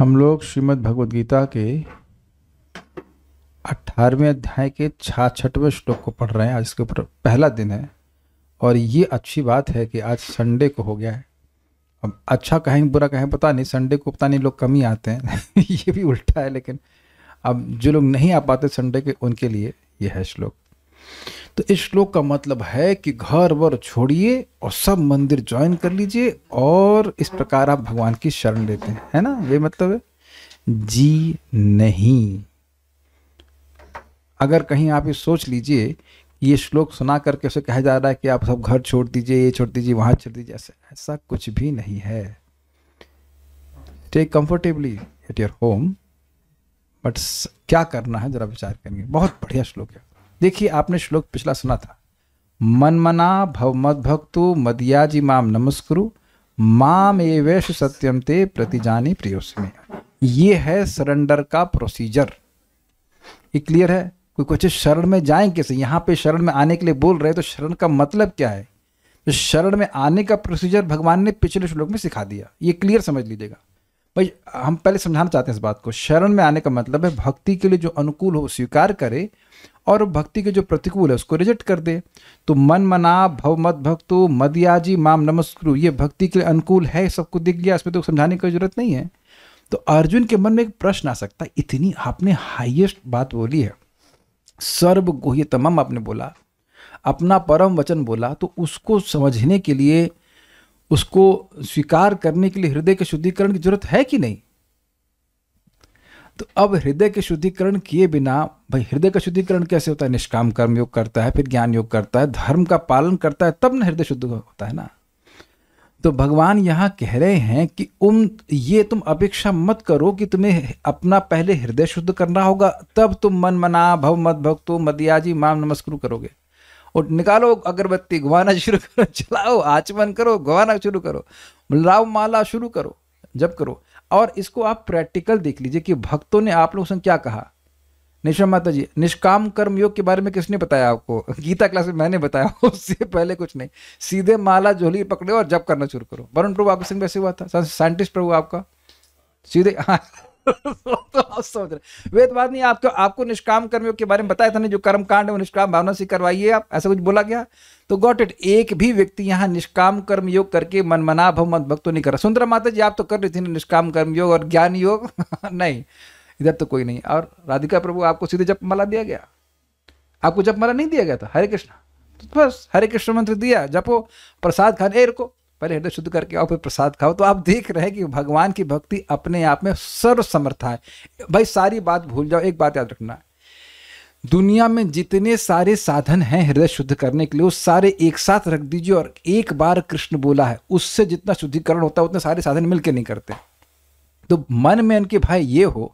हम लोग श्रीमद् भगवद गीता के 18वें अध्याय के 66वें श्लोक को पढ़ रहे हैं। आज इसके ऊपर पहला दिन है और ये अच्छी बात है कि आज संडे को हो गया है। अब अच्छा कहें बुरा कहें पता नहीं, संडे को पता नहीं लोग कम ही आते हैं ये भी उल्टा है, लेकिन अब जो लोग नहीं आ पाते संडे के उनके लिए ये है श्लोक। तो इस श्लोक का मतलब है कि घर वर छोड़िए और सब मंदिर ज्वाइन कर लीजिए और इस प्रकार आप भगवान की शरण लेते हैं, है ना। ये मतलब है जी नहीं। अगर कहीं आप ये सोच लीजिए ये श्लोक सुना करके उसे कहा जा रहा है कि आप सब घर छोड़ दीजिए, ये छोड़ दीजिए, वहां छोड़ दीजिए, ऐसा कुछ भी नहीं है। Take comfortably at your home, but क्या करना है जरा विचार करेंगे। बहुत बढ़िया श्लोक है। देखिए आपने श्लोक पिछला सुना था, मन मना भव मद भक्तु मदयाजी माम नमस्कुरु माम एवेश सत्यम ते प्रतिजानी प्रियोस्मि। ये है सरेंडर का प्रोसीजर। ये क्लियर है। कोई कुछ शरण में जाएं कैसे, यहाँ पे शरण में आने के लिए बोल रहे हैं तो शरण का मतलब क्या है। तो शरण में आने का प्रोसीजर भगवान ने पिछले श्लोक में सिखा दिया। ये क्लियर समझ लीजिएगा भाई। हम पहले समझाना चाहते हैं इस बात को। शरण में आने का मतलब है भक्ति के लिए जो अनुकूल हो स्वीकार करे और भक्ति के जो प्रतिकूल है उसको रिजेक्ट कर दे। तो मन मना भव मद भक्तु मदयाजी माम नमस्कुरु, ये भक्ति के लिए अनुकूल है, सबको दिख गया, इसमें तो समझाने की जरूरत नहीं है। तो अर्जुन के मन में एक प्रश्न आ सकता है, इतनी आपने हाईएस्ट बात बोली है, सर्व गुह्यतमम आपने बोला, अपना परम वचन बोला, तो उसको समझने के लिए, उसको स्वीकार करने के लिए हृदय के शुद्धिकरण की जरूरत है कि नहीं। तो अब हृदय के शुद्धिकरण किए बिना, भाई हृदय का शुद्धिकरण कैसे होता है, निष्काम कर्म योग करता है, फिर ज्ञान योग करता है, धर्म का पालन करता है, तब ना हृदय शुद्ध होता है ना। तो भगवान यहाँ कह रहे हैं कि ये तुम अपेक्षा मत करो कि तुम्हें अपना पहले हृदय शुद्ध करना होगा, तब तुम मन मना भव मद भक्तो मदयाजी माम नमस्कुरु करोगे। और निकालो अगरबत्ती, घुमाना शुरू करो, चलाओ आचमन करो, घुमाना शुरू करो, लाओ माला शुरू करो, जब करो। और इसको आप प्रैक्टिकल देख लीजिए कि भक्तों ने आप लोगों से क्या कहा। निशा माता जी, निष्काम कर्म योग के बारे में किसने बताया आपको? गीता क्लास में मैंने बताया, उससे पहले कुछ नहीं। सीधे माला झोली पकड़ो और जप करना शुरू करो। वरुण प्रभु आपके संग वैसे हुआ था, साइंटिस्ट प्रभु आपका सीधे तो आप समझ रहे वे तो बात नहीं। आपको निष्काम कर्मयोग के बारे में बताया था नहीं, जो कर्म कांड है वो निष्काम भावना से करवाइए आप, ऐसा कुछ बोला गया? तो गॉट इट। एक भी व्यक्ति यहाँ निष्काम कर्म योग करके मन मना भव मद भक्तो नहीं कर रहा। सुंदरा माता जी आप तो कर रही थी निष्काम कर्म योग और ज्ञान योग नहीं, इधर तो कोई नहीं। और राधिका प्रभु आपको सीधे जप माला दिया गया? आपको जप माला नहीं दिया गया था? हरे कृष्ण, तो बस हरे कृष्ण मंत्र दिया, जपो, प्रसाद खाने रुको, पहले हृदय शुद्ध करके आओ फिर प्रसाद खाओ। तो आप देख रहे हैं कि भगवान की भक्ति अपने आप में सर्व समर्था है। भाई सारी बात भूल जाओ, एक बात याद रखना है, दुनिया में जितने सारे साधन हैं हृदय शुद्ध करने के लिए, वो सारे एक साथ रख दीजिए और एक बार कृष्ण बोला है, उससे जितना शुद्धिकरण होता है उतने सारे साधन मिलकर नहीं करते। तो मन में उनके भाई ये हो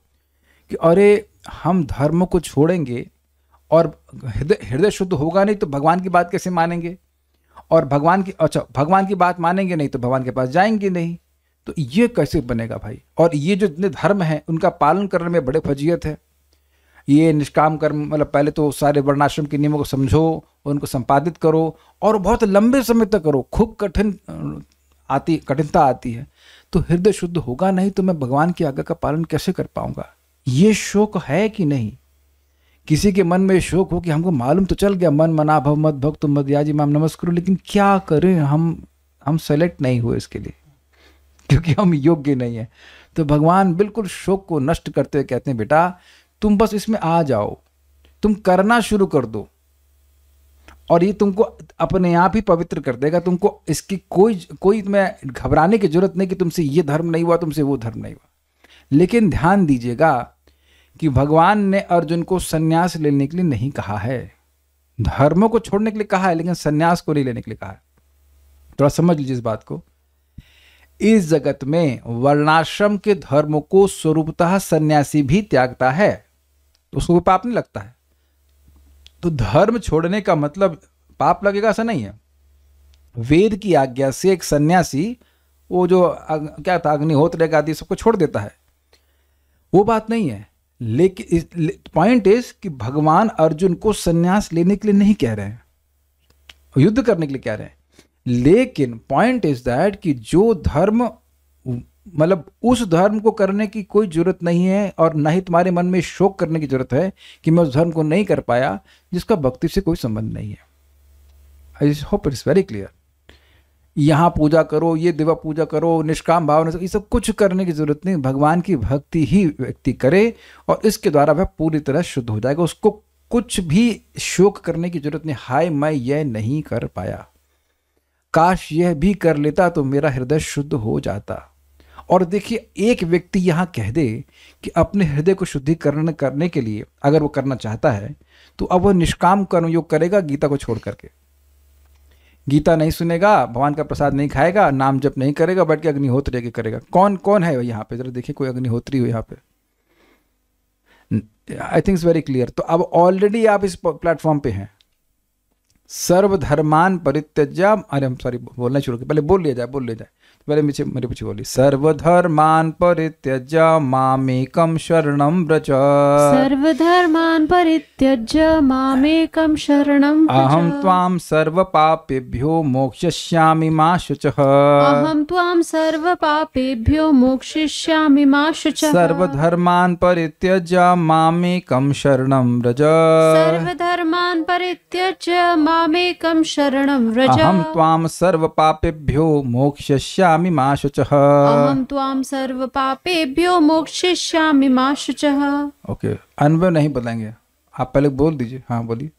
कि अरे हम धर्म को छोड़ेंगे और हृदय शुद्ध होगा नहीं तो भगवान की बात कैसे मानेंगे, और भगवान की बात मानेंगे नहीं तो भगवान के पास जाएंगे नहीं, तो ये कैसे बनेगा भाई। और ये जो जितने धर्म हैं उनका पालन करने में बड़े फजीयत है। ये निष्काम कर्म मतलब पहले तो सारे वर्णाश्रम के नियमों को समझो, उनको संपादित करो और बहुत लंबे समय तक करो। खूब कठिनता आती है। तो हृदय शुद्ध होगा नहीं तो मैं भगवान की आज्ञा का पालन कैसे कर पाऊंगा। ये शोक है कि नहीं? किसी के मन में शोक हो कि हमको मालूम तो चल गया मन मना भव मद भक्तो मदयाजी माम नमस्कुरु, लेकिन क्या करें, हम सेलेक्ट नहीं हुए इसके लिए क्योंकि हम योग्य नहीं है। तो भगवान बिल्कुल शोक को नष्ट करते हुए कहते हैं, बेटा तुम बस इसमें आ जाओ, तुम करना शुरू कर दो और ये तुमको अपने आप ही पवित्र कर देगा। तुमको इसकी कोई में घबराने की जरूरत नहीं कि तुमसे ये धर्म नहीं हुआ, तुमसे वो धर्म नहीं हुआ। लेकिन ध्यान दीजिएगा कि भगवान ने अर्जुन को सन्यास लेने के लिए नहीं कहा है, धर्मों को छोड़ने के लिए कहा है, लेकिन सन्यास को नहीं लेने के लिए कहा है। थोड़ा समझ लीजिए इस बात को। इस जगत में वर्णाश्रम के धर्मों को स्वरूपतः सन्यासी भी त्यागता है, तो उसको पाप नहीं लगता है। तो धर्म छोड़ने का मतलब पाप लगेगा ऐसा नहीं है। वेद की आज्ञा से एक सन्यासी वो जो क्या था अग्निहोत्र आदि सबको छोड़ देता है, वो बात नहीं है। लेकिन पॉइंट इज कि भगवान अर्जुन को सन्यास लेने के लिए नहीं कह रहे हैं, युद्ध करने के लिए कह रहे हैं। लेकिन पॉइंट इज दैट कि जो धर्म मतलब उस धर्म को करने की कोई जरूरत नहीं है, और ना ही तुम्हारे मन में शोक करने की जरूरत है कि मैं उस धर्म को नहीं कर पाया जिसका भक्ति से कोई संबंध नहीं है। I hope it's very clear. यहाँ पूजा करो, ये देवा पूजा करो, निष्काम भावना से, ये सब कुछ करने की जरूरत नहीं। भगवान की भक्ति ही व्यक्ति करे और इसके द्वारा वह पूरी तरह शुद्ध हो जाएगा। उसको कुछ भी शोक करने की जरूरत नहीं, हाय मैं यह नहीं कर पाया, काश यह भी कर लेता तो मेरा हृदय शुद्ध हो जाता। और देखिए, एक व्यक्ति यहाँ कह दे कि अपने हृदय को शुद्धिकरण करने के लिए अगर वो करना चाहता है तो अब वह निष्काम कर्मयोग करेगा, गीता को छोड़ करके। गीता नहीं सुनेगा, भगवान का प्रसाद नहीं खाएगा, नाम जप नहीं करेगा, बैठ के अग्निहोत्र के करेगा। कौन कौन है यहाँ पे, जरा देखिए कोई अग्निहोत्री हो यहाँ पे। I think it's very clear. तो अब ऑलरेडी आप इस प्लेटफॉर्म पे हैं। सर्वधर्मान परित्यज्य, अरे हम सॉरी बोलना शुरू किया, पहले बोल लिया जाए, पहले मेरे पीछे बोलिए। सर्वधर्मान परित्यज्य मामेकम शरणं व्रज। सर्वधर्मान परित्यज्य मामेकम शरणं व्रज। अहं त्वां सर्वपापेभ्यो मोक्षयिष्यामि मा शुचः। अहं त्वां सर्वपापेभ्यो मोक्षयिष्यामि मा शुचः। सर्वधर्मान परित्यज्य मामेकम शरणं व्रज। सर्वधर्मान परित्यज्य मामेकम शरणं व्रज। अहं त्वां सर्वपापेभ्यो मोक्षयिष्यामि मा शुचः। अहं त्वां सर्वपापेभ्यो मोक्षयिष्यामि मा शुचः। ओके, अनुभव नहीं बताएंगे, आप पहले बोल दीजिए। हाँ बोलिए।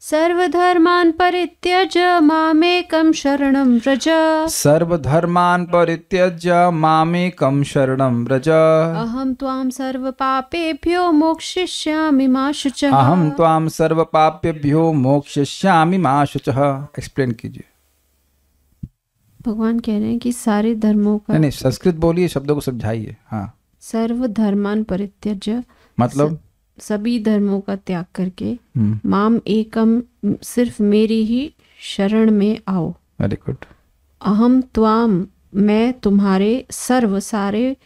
सर्वधर्मान परित्यज्य मामेकम शरणं व्रज। सर्वधर्मान परित्यज्य मामेकम शरणं व्रज। अहं त्वां सर्वपापेभ्यो मोक्षयिष्यामि मा शुचः। अहं त्वां सर्वपापेभ्यो मोक्षयिष्यामि मा शुचः। एक्सप्लेन कीजिए। भगवान कह रहे हैं कि सारे धर्मों का नहीं, संस्कृत बोलिए, शब्दों को समझाइए। हाँ, सर्वधर्मान परित्यज्य मतलब सभी धर्मों का त्याग करके माम एकम सिर्फ मेरी ही शरण में आओ। Very good. अहम त्वाम मैं तुम्हारे सर्व सारे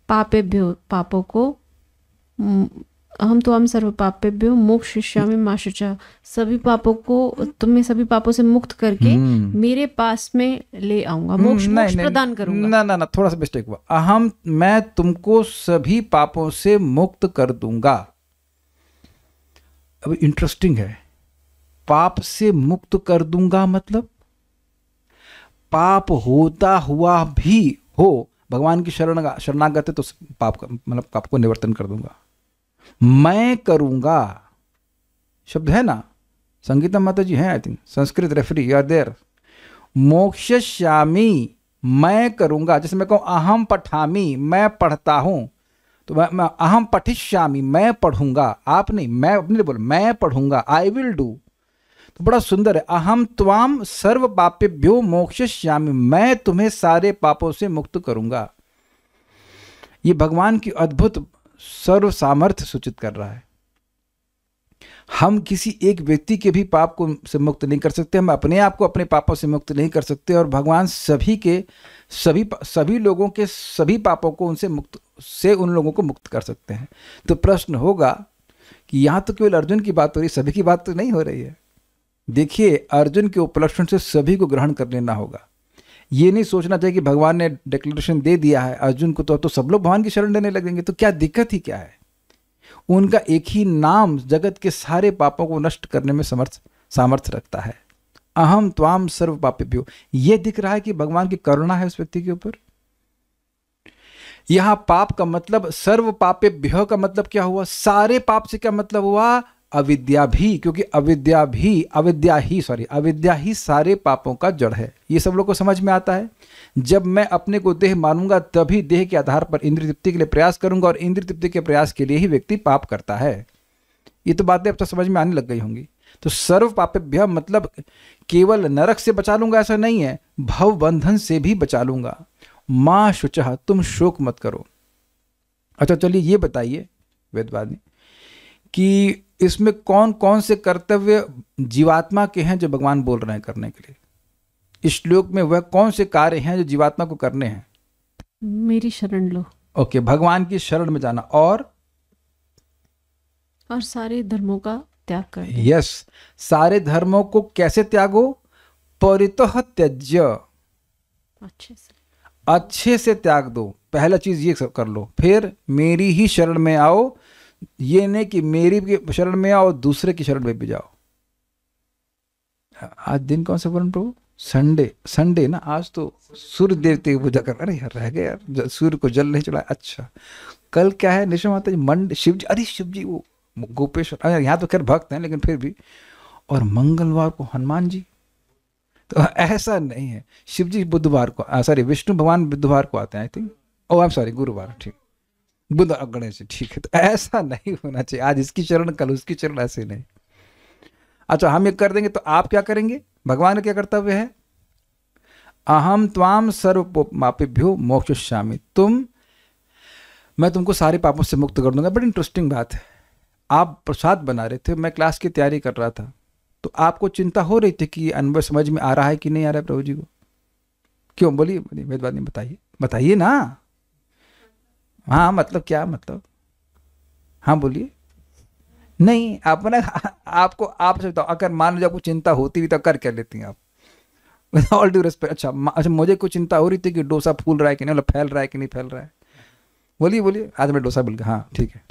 पापेभ्यो पापों को अहम त्वाम सर्व पापेभ्यो मोक्षयिष्यामि मा शुचः। सभी पापों को तुम्हें सभी पापों से मुक्त करके मेरे पास में ले आऊंगा, मोक्ष प्रदान करूंगा। ना थोड़ा सा मिस्टेक हुआ। अहम मैं तुमको सभी पापों से मुक्त कर दूंगा। अब इंटरेस्टिंग है, पाप से मुक्त कर दूंगा मतलब पाप होता हुआ भी हो, भगवान की शरणागत है तो पाप का मतलब पाप को निवर्तन कर दूंगा। मैं करूंगा शब्द है ना, संगीता माता जी हैं, I think Sanskrit referee are there. मोक्षयिष्यामि मैं करूंगा, जैसे मैं कहूं अहम पठामि मैं पढ़ता हूं, तो मैं अहम पठिष्यामि मैं पढ़ूंगा। आप नहीं, मैं अपने लिए बोल, मैं पढ़ूंगा, आई विल डू। तो बड़ा सुंदर है। अहम त्वाम सर्व पापेभ्यो मोक्षयिष्यामि मैं तुम्हें सारे पापों से मुक्त करूंगा। ये भगवान की अद्भुत सर्व सामर्थ्य सूचित कर रहा है। हम किसी एक व्यक्ति के भी पाप को से मुक्त नहीं कर सकते, हम अपने आप को अपने पापों से मुक्त नहीं कर सकते, और भगवान सभी लोगों के सभी पापों को उन लोगों को मुक्त कर सकते हैं। तो प्रश्न होगा कि यहाँ तो केवल अर्जुन की बात हो रही, सभी की बात तो नहीं हो रही है। देखिए, अर्जुन के उपलक्षण से सभी को ग्रहण कर लेना होगा। ये नहीं सोचना चाहिए कि भगवान ने डिक्लेरेशन दे दिया है अर्जुन को तो सब लोग भगवान की शरण लेने लगेंगे, तो क्या दिक्कत ही क्या है। उनका एक ही नाम जगत के सारे पापों को नष्ट करने में सामर्थ्य रखता है। अहम त्वाम सर्व पापेभ्यो, ये दिख रहा है कि भगवान की करुणा है उस व्यक्ति के ऊपर। यहां पाप का मतलब सर्व पापेभ्यो का मतलब क्या हुआ, सारे पाप से क्या मतलब हुआ, अविद्या भी, क्योंकि अविद्या ही सारे पापों का जड़ है। ये सब लोग को समझ में आता है। जब मैं अपने को देह मानूंगा तभी देह के आधार पर इंद्रिय तृप्ति के लिए प्रयास करूंगा, और इंद्रिय तृप्ति के प्रयास के लिए ही व्यक्ति पाप करता है। ये तो बातें अब तो समझ में आने लग गई होंगी। तो सर्व पापेभ्य मतलब केवल नरक से बचा लूंगा ऐसा नहीं है, भव बंधन से भी बचा लूंगा। मां शुचः, तुम शोक मत करो। अच्छा चलिए ये बताइए वेदवादी कि इसमें कौन कौन से कर्तव्य जीवात्मा के हैं जो भगवान बोल रहे हैं करने के लिए। इस श्लोक में वह कौन से कार्य हैं जो जीवात्मा को करने हैं। मेरी शरण लो। ओके, भगवान की शरण में जाना और सारे धर्मों का त्याग कर। यस, सारे धर्मों को कैसे त्यागो, परितः त्यज्य, अच्छे से अच्छे से त्याग दो। पहला चीज ये सब कर लो, फिर मेरी ही शरण में आओ। ये नहीं कि मेरी की शरण में आओ दूसरे की शरण में भी जाओ। आज दिन कौन सा वरुण प्रभु? संडे। संडे ना आज, तो सूर्य देवते की पूजा कर। अरे यार रह गए यार, सूर्य को जल नहीं चढ़ाया। अच्छा कल क्या है? निशा माता जी, मंडे शिव जी। अरे शिव जी वो गोपेश्वर, यहाँ तो खैर भक्त हैं लेकिन फिर भी। और मंगलवार को हनुमान जी। तो ऐसा नहीं है। शिव जी बुधवार को, सॉरी विष्णु भगवान बुधवार को आते हैं I think. Oh I am sorry, गुरुवार, ठीक। बुध गणेश जी, ठीक है। तो ऐसा नहीं होना चाहिए, आज इसकी चरण कल उसकी चरण, ऐसे नहीं। अच्छा हम ये कर देंगे तो आप क्या करेंगे? भगवान का क्या कर्तव्य है? अहम त्वाम सर्व पापेभ्यो मोक्षयिष्यामि। मैं तुमको सारे पापों से मुक्त कर दूंगा। बड़ी इंटरेस्टिंग बात है। आप प्रसाद बना रहे थे, मैं क्लास की तैयारी कर रहा था, तो आपको चिंता हो रही थी कि अनुभव समझ में आ रहा है कि नहीं आ रहा है प्रभु जी को। क्यों? बोलिए बोलिए, वेदवादी बताइए, बताइए ना। हाँ मतलब क्या मतलब? हाँ बोलिए। नहीं अपना आपको आपसे बताओ, अगर मान लो आपको चिंता होती हुई तो कर क्या लेती हैं आप? All due respect. अच्छा मुझे कुछ चिंता हो रही थी कि डोसा फूल रहा है कि नहीं, मतलब फैल रहा है कि नहीं फैल रहा है। बोलिए बोलिए, आज मैं डोसा बोल गया। हाँ ठीक है।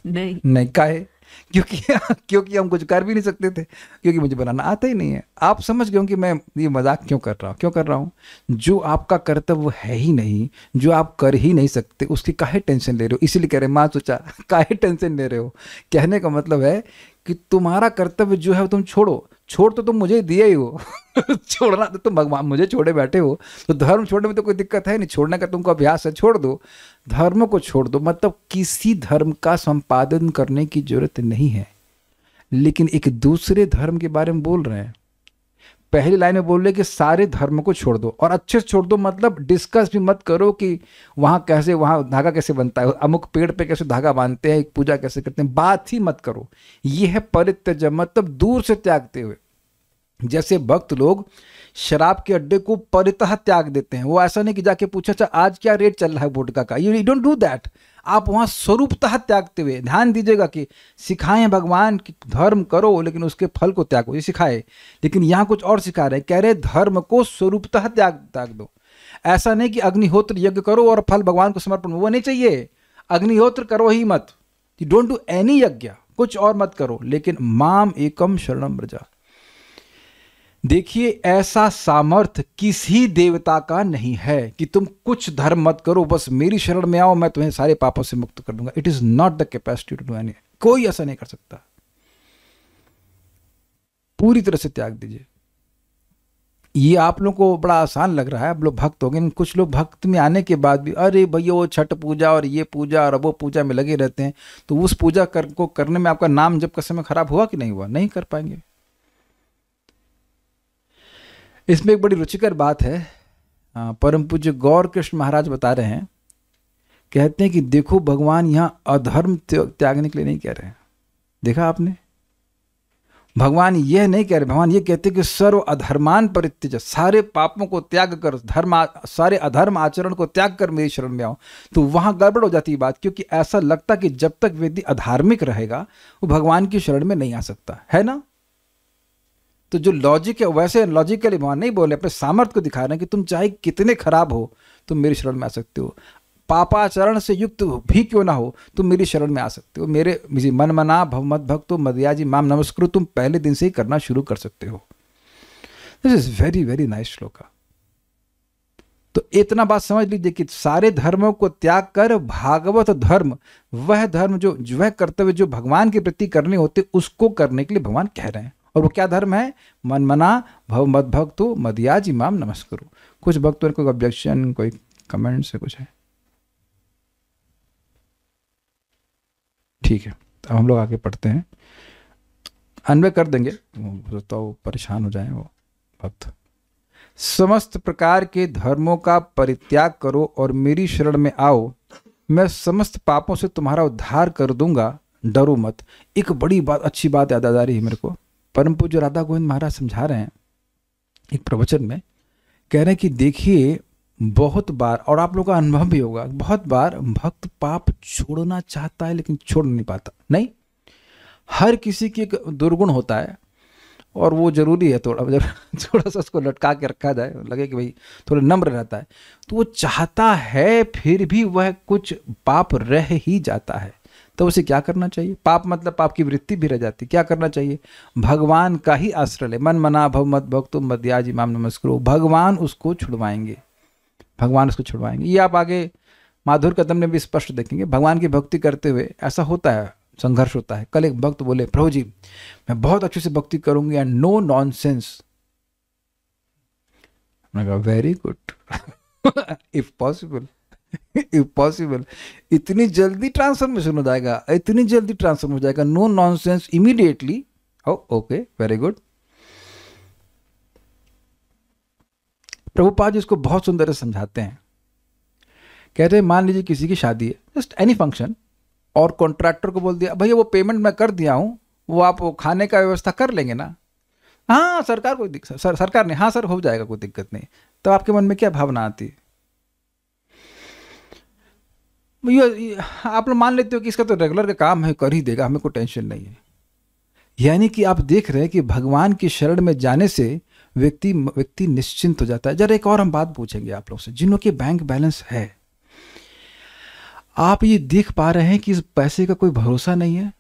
नहीं काहे? क्योंकि हम कुछ कर भी नहीं सकते थे, क्योंकि मुझे बनाना आता ही नहीं है। आप समझ गए कि मैं ये मजाक क्यों कर रहा हूँ। जो आपका कर्तव्य है ही नहीं, जो आप कर ही नहीं सकते, उसकी काहे टेंशन ले रहे हो? इसीलिए कह रहे माँ सोचा काहे टेंशन ले रहे हो। कहने का मतलब है कि तुम्हारा कर्तव्य जो है तुम छोड़ो। छोड़ तो तुम मुझे दिए ही हो छोड़ना तो तुम भगवान मुझे छोड़े बैठे हो, तो धर्म छोड़ने में तो कोई दिक्कत है नहीं। छोड़ने का तुमको अभ्यास है, छोड़ दो। धर्म को छोड़ दो, मतलब किसी धर्म का संपादन करने की जरूरत नहीं है। लेकिन एक दूसरे धर्म के बारे में बोल रहे हैं। पहली लाइन में बोल रहे कि सारे धर्म को छोड़ दो, और अच्छे से छोड़ दो, मतलब डिस्कस भी मत करो कि वहाँ धागा कैसे बनता है, अमुक पेड़ पे कैसे धागा बांधते हैं, पूजा कैसे करते हैं, बात ही मत करो। ये है परित्यज, मतलब दूर से त्यागते हुए। जैसे भक्त लोग शराब के अड्डे को परितः त्याग देते हैं। वो ऐसा नहीं कि जाके पूछा अच्छा आज क्या रेट चल रहा है वोडका का, यू डोंट डू दैट। आप वहां स्वरूपतः त्यागते हुए, ध्यान दीजिएगा कि सिखाएं भगवान कि धर्म करो लेकिन उसके फल को त्यागो, ये सिखाए। लेकिन यहाँ कुछ और सिखा रहे, कह रहे धर्म को स्वरूपतः त्याग दो। ऐसा नहीं कि अग्निहोत्र यज्ञ करो और फल भगवान को समर्पण, वो नहीं चाहिए। अग्निहोत्र करो ही मत, यू डोंट डू एनी यज्ञ, कुछ और मत करो, लेकिन माम एकम शरणम व्रजा। देखिए ऐसा सामर्थ्य किसी देवता का नहीं है कि तुम कुछ धर्म मत करो, बस मेरी शरण में आओ, मैं तुम्हें सारे पापों से मुक्त कर दूंगा। It is not the capacity to do any. कोई ऐसा नहीं कर सकता। पूरी तरह से त्याग दीजिए। ये आप लोगों को बड़ा आसान लग रहा है, आप लोग भक्त हो गए। कुछ लोग भक्त में आने के बाद भी अरे भैया वो छठ पूजा और ये पूजा और वो पूजा में लगे रहते हैं, तो उस पूजा को करने में आपका नाम जब का समय खराब हुआ कि नहीं हुआ? नहीं कर पाएंगे। इसमें एक बड़ी रुचिकर बात है। परम पूज्य गौर कृष्ण महाराज बता रहे हैं, कहते हैं कि देखो भगवान यहां अधर्म त्यागने के लिए नहीं कह रहे हैं। देखा आपने, भगवान यह नहीं कह रहे, भगवान ये कहते हैं कि सर्व अधर्मान परित्यज, सारे पापों को त्याग कर, सारे अधर्म आचरण को त्याग कर मेरी शरण में आओ। तो वहां गड़बड़ हो जाती है बात, क्योंकि ऐसा लगता कि जब तक व्यक्ति अधार्मिक रहेगा वो भगवान की शरण में नहीं आ सकता है ना। तो जो लॉजिक है, वैसे लॉजिकली भगवान नहीं बोले, अपने सामर्थ्य को दिखा रहे हैं कि तुम चाहे कितने खराब हो तुम मेरी शरण में आ सकते हो। पापाचरण से युक्त भी क्यों ना हो तुम मेरी शरण में आ सकते हो। मेरे मन मना भव मत भक्तो मदयाजी माम नमस्कुरु, तुम पहले दिन से ही करना शुरू कर सकते हो। This is very very nice shloka. तो इतना बात समझ लीजिए कि सारे धर्मों को त्याग कर भागवत धर्म, वह धर्म जो वह कर्तव्य जो भगवान के प्रति करने होते, उसको करने के लिए भगवान कह रहे हैं। और वो क्या धर्म है? मन मना भव मद भक्तो मदयाजी माम नमस्कुरु। कुछ भक्तों को ऑब्जेक्शन, कोई कमेंट से कुछ है? ठीक है, अब हम लोग आगे पढ़ते हैं। अन्वय कर देंगे, तो परेशान हो जाए वो भक्त। समस्त प्रकार के धर्मों का परित्याग करो और मेरी शरण में आओ, मैं समस्त पापों से तुम्हारा उद्धार कर दूंगा, डरो मत। एक बड़ी बात, अच्छी बात याद आ रही है मेरे को। परम पूज्य राधा गोविंद महाराज समझा रहे हैं एक प्रवचन में, कह रहे हैं कि देखिए बहुत बार, और आप लोगों का अनुभव भी होगा, बहुत बार भक्त पाप छोड़ना चाहता है लेकिन छोड़ नहीं पाता। नहीं, हर किसी की एक दुर्गुण होता है, और वो जरूरी है थोड़ा, जब थोड़ा सा उसको लटका के रखा जाए, लगे कि भाई थोड़ा नम्र रहता है, तो वो चाहता है फिर भी वह कुछ पाप रह ही जाता है। तो उसे क्या करना चाहिए? पाप मतलब पाप की वृत्ति भी रह जाती, क्या करना चाहिए? भगवान का ही आश्रय ले। मन मना भव मत भक्तो मद्याज इमाम नमस्करो। भगवान उसको छुड़वाएंगे, भगवान उसको छुड़वाएंगे। ये आप आगे माधुर कदम में भी स्पष्ट देखेंगे। भगवान की भक्ति करते हुए ऐसा होता है, संघर्ष होता है। कल एक भक्त बोले, प्रभु जी मैं बहुत अच्छे से भक्ति करूंगी एंड नो नॉनसेंस। मैंने कहा very good if possible, if possible. इतनी जल्दी ट्रांसफॉर्मेशन हो जाएगा, इतनी जल्दी ट्रांसफॉर्म हो जाएगा, no nonsense immediately. Okay, very good. Prabhupada ji इसको बहुत सुंदर से समझाते हैं। कहते हैं मान लीजिए किसी की शादी है, जस्ट एनी फंक्शन, और कॉन्ट्रैक्टर को बोल दिया भैया वो पेमेंट मैं कर दिया हूँ, वो आप वो खाने का व्यवस्था कर लेंगे ना? हाँ सरकार, कोई दिक्कत सरकार ने, हाँ सर हो जाएगा, कोई दिक्कत नहीं। तो आपके मन में क्या भावना आती है? आप लोग मान लेते हो कि इसका तो रेगुलर का काम है, कर ही देगा, हमें कोई टेंशन नहीं है। यानी कि आप देख रहे हैं कि भगवान की शरण में जाने से व्यक्ति निश्चिंत हो जाता है। जरा एक और हम बात पूछेंगे आप लोग से, जिन्हों के बैंक बैलेंस है, आप ये देख पा रहे हैं कि इस पैसे का कोई भरोसा नहीं है,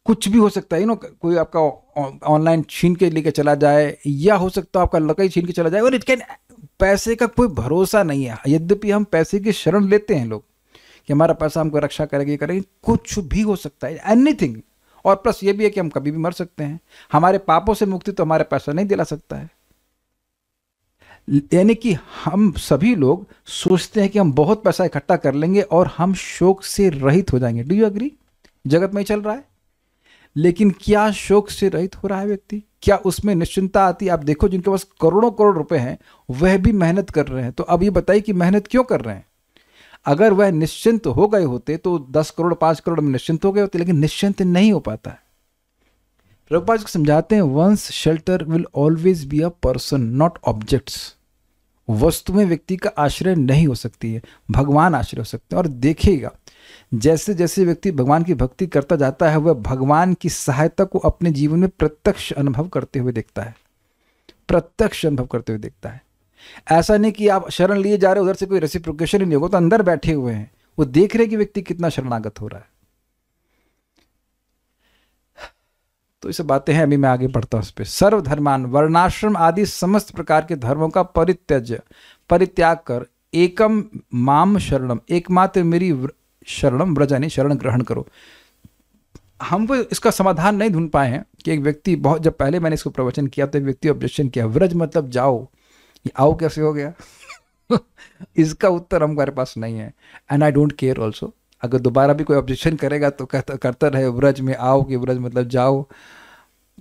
कुछ भी हो सकता है। कोई आपका ऑनलाइन छीन के लेके चला जाए, या हो सकता है आपका लकड़ी छीन के चला जाए, और इट कैन, पैसे का कोई भरोसा नहीं है। यद्यपि हम पैसे की शरण लेते हैं लोग कि हमारा पैसा हमको रक्षा करेगी, करेगी, कुछ भी हो सकता है, एनीथिंग। और प्लस ये भी है कि हम कभी भी मर सकते हैं। हमारे पापों से मुक्ति तो हमारे पैसा नहीं दिला सकता है। यानी कि हम सभी लोग सोचते हैं कि हम बहुत पैसा इकट्ठा कर लेंगे और हम शोक से रहित हो जाएंगे। Do you agree? जगत में ही चल रहा है। लेकिन क्या शोक से रहित हो रहा है व्यक्ति? क्या उसमें निश्चिंतता आती है? आप देखो जिनके पास करोड़ों करोड़ रुपए हैं वह भी मेहनत कर रहे हैं। तो अब ये बताइए कि मेहनत क्यों कर रहे हैं? अगर वह निश्चिंत हो गए होते तो 10 करोड़ 5 करोड़ में निश्चिंत हो गए होते, लेकिन निश्चिंत नहीं हो पाता है। प्रभुपाद जी समझाते हैं, once shelter will always be a person not objects. वस्तु में व्यक्ति का आश्रय नहीं हो सकती है, भगवान आश्रय हो सकते हैं। और देखिएगा जैसे जैसे व्यक्ति भगवान की भक्ति करता जाता है, वह भगवान की सहायता को अपने जीवन में प्रत्यक्ष अनुभव करते हुए देखता है, प्रत्यक्ष अनुभव करते हुए देखता है। ऐसा नहीं कि आप शरण लिए जा रहे हो, उधर से कोई रेसिप्रोकेशन ही नहीं होगा, तो अंदर बैठे हुए हैं, वो देख रहे कि व्यक्ति कितना शरणागत हो रहा है। तो इसे बातें हैं, अभी मैं आगे बढ़ता हूं इस पर। सर्वधर्मान वर्णाश्रम आदि समस्त प्रकार के धर्मों का परित्याग कर एकम माम शरणम, एकमात्र मेरी शरणम व्रज, यानी शरण ग्रहण करो। हम वो इसका समाधान नहीं ढूंढ पाए हैं कि एक व्यक्ति, बहुत जब पहले मैंने इसको प्रवचन किया तो एक व्यक्ति ऑब्जेक्शन किया, व्रज मतलब जाओ, ये आओ कैसे हो गया? इसका उत्तर हमारे पास नहीं है, and I don't care also. अगर दोबारा भी कोई ऑब्जेक्शन करेगा तो करता रहे, व्रज में आओ कि व्रज मतलब जाओ।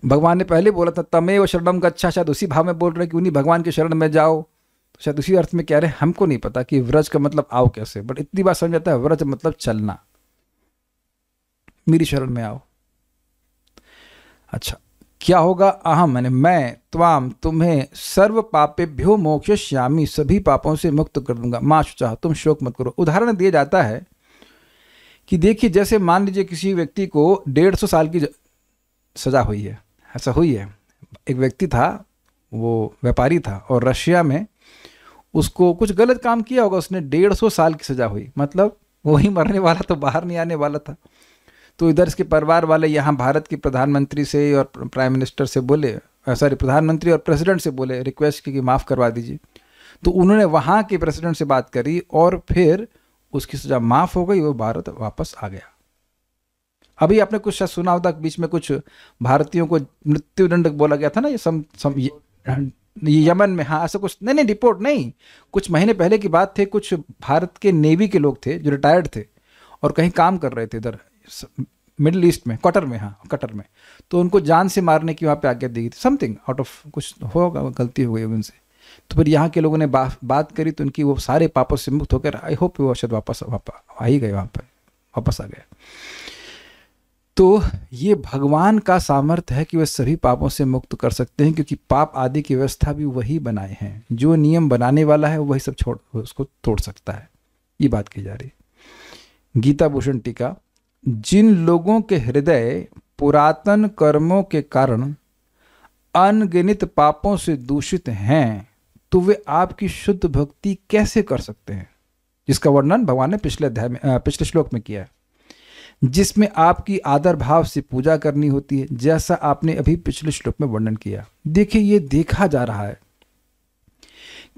भगवान ने पहले बोला था तमेव शरणम गच्छा, शायद उसी भाव में बोल रहे कि उन्हीं भगवान के शरण में जाओ, तो शायद उसी अर्थ में कह रहे हैं। हमको नहीं पता कि व्रज का मतलब आओ कैसे, बट इतनी बात समझ आता है व्रज मतलब चलना, मेरी शरण में आओ। अच्छा, क्या होगा? अहम मैंने मैं, त्वाम तुम्हें, सर्व पापेभ्यो मोक्षयिष्यामि, सभी पापों से मुक्त कर दूंगा, मा शुचः तुम शोक मत करो। उदाहरण दिया जाता है कि देखिए, जैसे मान लीजिए किसी व्यक्ति को 150 साल की सजा हुई है, ऐसा हुई है। एक व्यक्ति था, वो व्यापारी था, और रशिया में उसको कुछ गलत काम किया होगा, उसने 150 साल की सजा हुई, मतलब वही मरने वाला, तो बाहर नहीं आने वाला था। तो इधर इसके परिवार वाले यहाँ भारत के प्रधानमंत्री से और प्राइम मिनिस्टर से बोले, सॉरी प्रधानमंत्री और प्रेसिडेंट से बोले, रिक्वेस्ट की कि माफ़ करवा दीजिए। तो उन्होंने वहाँ के प्रेसिडेंट से बात करी और फिर उसकी सजा माफ़ हो गई, वो भारत वापस आ गया। अभी आपने कुछ सुना होता, बीच में कुछ भारतीयों को मृत्युदंड बोला गया था ना, ये यमन में, हाँ ऐसा कुछ, नहीं रिपोर्ट नहीं, कुछ महीने पहले की बात थे। कुछ भारत के नेवी के लोग थे जो रिटायर्ड थे और कहीं काम कर रहे थे इधर मिडिल ईस्ट में, कतर में, हाँ कतर में। तो उनको जान से मारने की वहाँ पे आज्ञा दी गई थी, समथिंग आउट ऑफ कुछ होगा, गलती हो गई होगी उनसे। तो फिर यहाँ के लोगों ने बात करी तो उनकी वो सारे पापों से मुक्त होकर, आई होप वो शायद वापस आ ही गए, वहाँ पर वापस आ गए। तो ये भगवान का सामर्थ्य है कि वे सभी पापों से मुक्त कर सकते हैं, क्योंकि पाप आदि की व्यवस्था भी वही बनाए हैं। जो नियम बनाने वाला है वही सब उसको तोड़ सकता है। ये बात की जा रही। गीता भूषण टीका, जिन लोगों के हृदय पुरातन कर्मों के कारण अनगिनत पापों से दूषित हैं, तो वे आपकी शुद्ध भक्ति कैसे कर सकते हैं? जिसका वर्णन भगवान ने पिछले अध्याय में पिछले श्लोक में किया है, जिसमें आपकी आदर भाव से पूजा करनी होती है, जैसा आपने अभी पिछले श्लोक में वर्णन किया। देखिए, ये देखा जा रहा है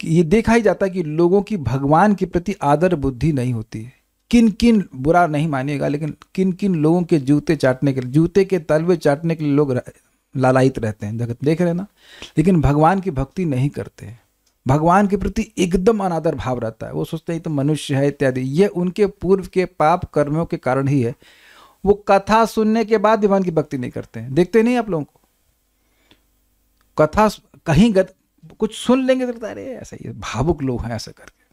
कि ये देखा ही जाता है कि लोगों की भगवान के प्रति आदर बुद्धि नहीं होती है। किन किन, बुरा नहीं मानिएगा, लेकिन किन किन लोगों के जूते चाटने के लिए, जूते के तलवे चाटने के लिए लोग लालायित रहते हैं, जगत देख रहे हैं ना, लेकिन भगवान की भक्ति नहीं करते हैं। भगवान के प्रति एकदम अनादर भाव रहता है। वो सोचते हैं तो मनुष्य है इत्यादि। ये उनके पूर्व के पाप कर्मों के कारण ही है। वो कथा सुनने के बाद भगवान की भक्ति नहीं करते हैं। देखते नहीं आप लोगों को, कथा कहीं कुछ सुन लेंगे तो अरे ऐसा ही भावुक लोग हैं, ऐसा करके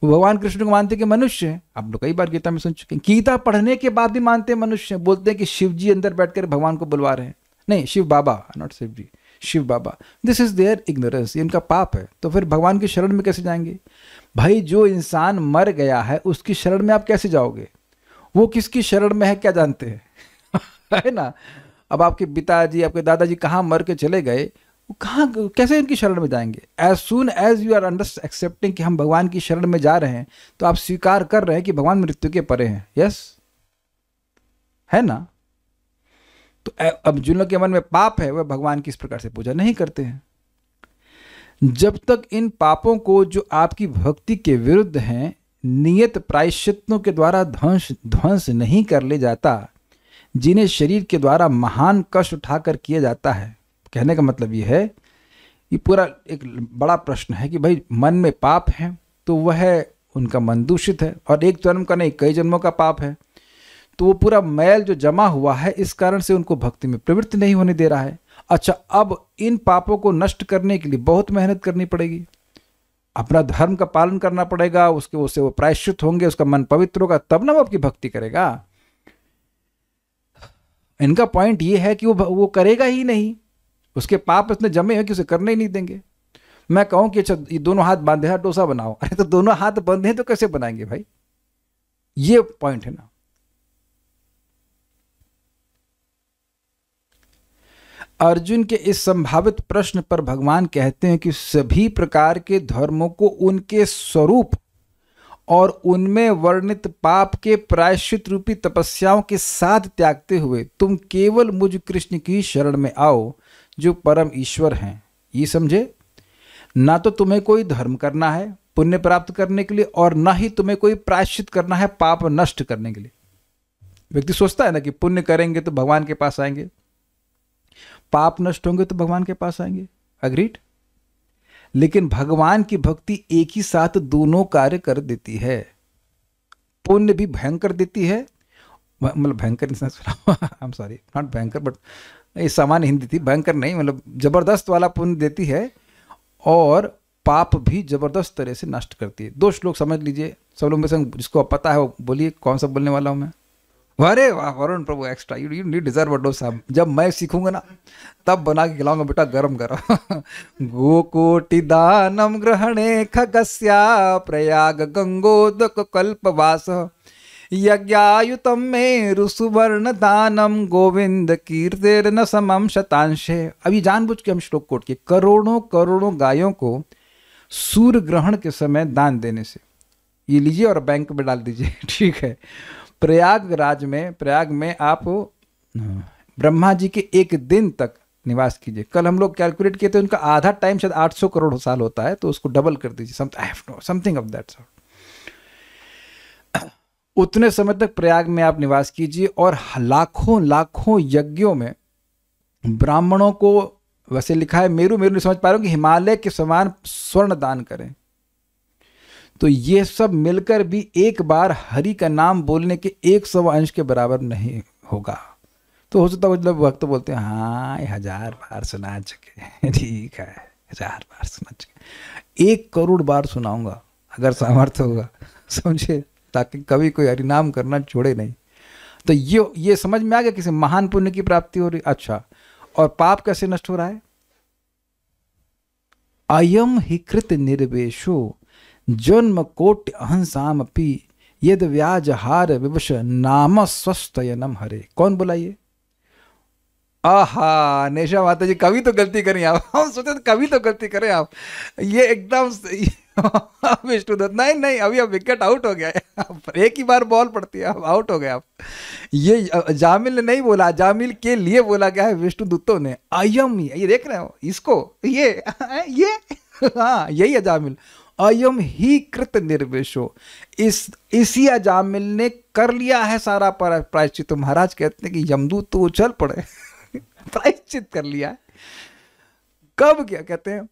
वो भगवान कृष्ण को मानते कि मनुष्य है। आप लोग कई बार गीता में सुन चुके हैं, गीता पढ़ने के बाद भी मानते हैं मनुष्य है। बोलते हैं कि शिव जी अंदर बैठकर भगवान को बुलवा रहे हैं। नहीं, Shiv Baba, not Shiv ji, Shiv Baba. This is their ignorance, इनका पाप है। तो फिर भगवान की शरण में कैसे जाएंगे भाई? जो इंसान मर गया है उसकी शरण में आप कैसे जाओगे? वो किसकी शरण में है क्या जानते हैं? है ना। अब आपके पिताजी, आपके दादाजी कहाँ मर के चले गए, वो कहाँ, कैसे इनकी शरण में जाएंगे? As soon as you are accepting कि हम भगवान की शरण में जा रहे हैं, तो आप स्वीकार कर रहे हैं कि भगवान मृत्यु के परे हैं। यस, है ना। तो अब जिन लोगों के मन में पाप है वह भगवान की इस प्रकार से पूजा नहीं करते हैं। जब तक इन पापों को, जो आपकी भक्ति के विरुद्ध हैं, नियत प्रायश्चित्तों के द्वारा ध्वंस नहीं कर ले जाता, जिन्हें शरीर के द्वारा महान कष्ट उठाकर किया जाता है। कहने का मतलब ये है, ये पूरा एक बड़ा प्रश्न है कि भाई मन में पाप है तो वह उनका मन दूषित है, और एक जन्म का नहीं कई जन्मों का पाप है, तो वो पूरा मैल जो जमा हुआ है इस कारण से उनको भक्ति में प्रवृत्ति नहीं होने दे रहा है। अच्छा, अब इन पापों को नष्ट करने के लिए बहुत मेहनत करनी पड़ेगी, अपना धर्म का पालन करना पड़ेगा, उससे वो प्रायश्चित होंगे, उसका मन पवित्र होगा, तब ना वो आपकी भक्ति करेगा। इनका पॉइंट ये है कि वो करेगा ही नहीं, उसके पाप इतने जमे हैं कि उसे करने ही नहीं देंगे। मैं कहूं कि अच्छा ये दोनों हाथ बांधे हैं, डोसा बनाओ, अरे तो दोनों हाथ बंधे हैं तो कैसे बनाएंगे भाई? ये पॉइंट है ना। अर्जुन के इस संभावित प्रश्न पर भगवान कहते हैं कि सभी प्रकार के धर्मों को उनके स्वरूप और उनमें वर्णित पाप के प्रायश्चित रूपी तपस्याओं के साथ त्यागते हुए तुम केवल मुझ कृष्ण की शरण में आओ, जो परम ईश्वर हैं। ये समझे? ना तो तुम्हें कोई धर्म करना है पुण्य प्राप्त करने के लिए, और ना ही तुम्हें कोई प्रायश्चित करना है पाप नष्ट करने के लिए। व्यक्ति सोचता है ना कि पुण्य करेंगे तो भगवान के पास आएंगे, पाप नष्ट होंगे तो भगवान के पास आएंगे। अग्रीड। लेकिन भगवान की भक्ति एक ही साथ दोनों कार्य कर देती है। पुण्य भी भयंकर देती है, मतलब भयंकर आई एम सॉरी, नॉट भयंकर, बट ये सामान्य हिंदी थी, भयंकर नहीं, मतलब जबरदस्त वाला पुण्य देती है, और पाप भी जबरदस्त तरह से नष्ट करती है। 2 श्लोक समझ लीजिए सब लोग में से, जिसको पता है वो बोलिए, कौन सा बोलने वाला हूं मैं? अरे वाह Varun Prabhu, extra you need deserve dosa. जब मैं सीखूंगा ना तब बना के खिलाऊंगा बेटा, गरम गरम। गोकोटि दानम ग्रहणे खगस्या प्रयाग गंगोदक कल्पवास यज्ञायुतम मेरु सुवर्ण दानम गोविंद कीर्तिर न समम शतांशे। अभी जानबूझ के हम श्लोक कोट किए। करोड़ों करोड़ों गायों को सूर्य ग्रहण के समय दान देने से, ये लीजिए और बैंक में डाल दीजिए, ठीक है। प्रयाग में आप ब्रह्मा जी के 1 दिन तक निवास कीजिए। कल हम लोग कैलकुलेट किए थे, उनका आधा टाइम शायद 800 करोड़ साल होता है, तो उसको डबल कर दीजिए, समथिंग ऑफ दैट सॉर्ट। उतने समय तक प्रयाग में आप निवास कीजिए, और लाखों लाखों यज्ञों में ब्राह्मणों को, वैसे लिखा है मेरू नहीं समझ पा रहा हूं कि हिमालय के समान स्वर्ण दान करें। तो ये सब मिलकर भी एक बार हरि का नाम बोलने के 100 अंश के बराबर नहीं होगा। तो हो सकता है मतलब वक्त बोलते हैं हाँ 1000 बार सुना चुके, ठीक है 1000 बार सुना चुके, 1 करोड़ बार सुनाऊंगा अगर सामर्थ्य होगा, समझे, ताकि कभी कोई हरिनाम करना छोड़े नहीं। तो ये समझ में आ गया, किसी महान पुण्य की प्राप्ति हो रही। अच्छा, और पाप कैसे नष्ट हो रहा है? अयम ही कृत निर्वेशो जन्म कोटि अहंसाम अपि यद व्याज हार विवश नाम स्वस्थयनम हरे। कौन बोला ये? आहा, नेशा माता जी कभी तो गलती करें आप। हम सोचे तो कभी तो गलती करें आप, ये एकदम विष्णुदत्त, नहीं नहीं, अभी अब विकेट आउट हो गया है। एक ही बार बॉल पड़ती है, अब आउट हो गया आप। ये जामिल ने नहीं बोला, जामिल के लिए बोला गया है विष्णुदत्तों ने। अयम, ये देख रहे हो इसको, ये हाँ यही है जामिल। अयम ही कृत निर्वेशो, इसी अजामिल ने कर लिया है सारा प्रायश्चित। तो महाराज कहते हैं कि यमदूत तो उछल पड़े, प्रायश्चित कर लिया है। कब, क्या कहते हैं,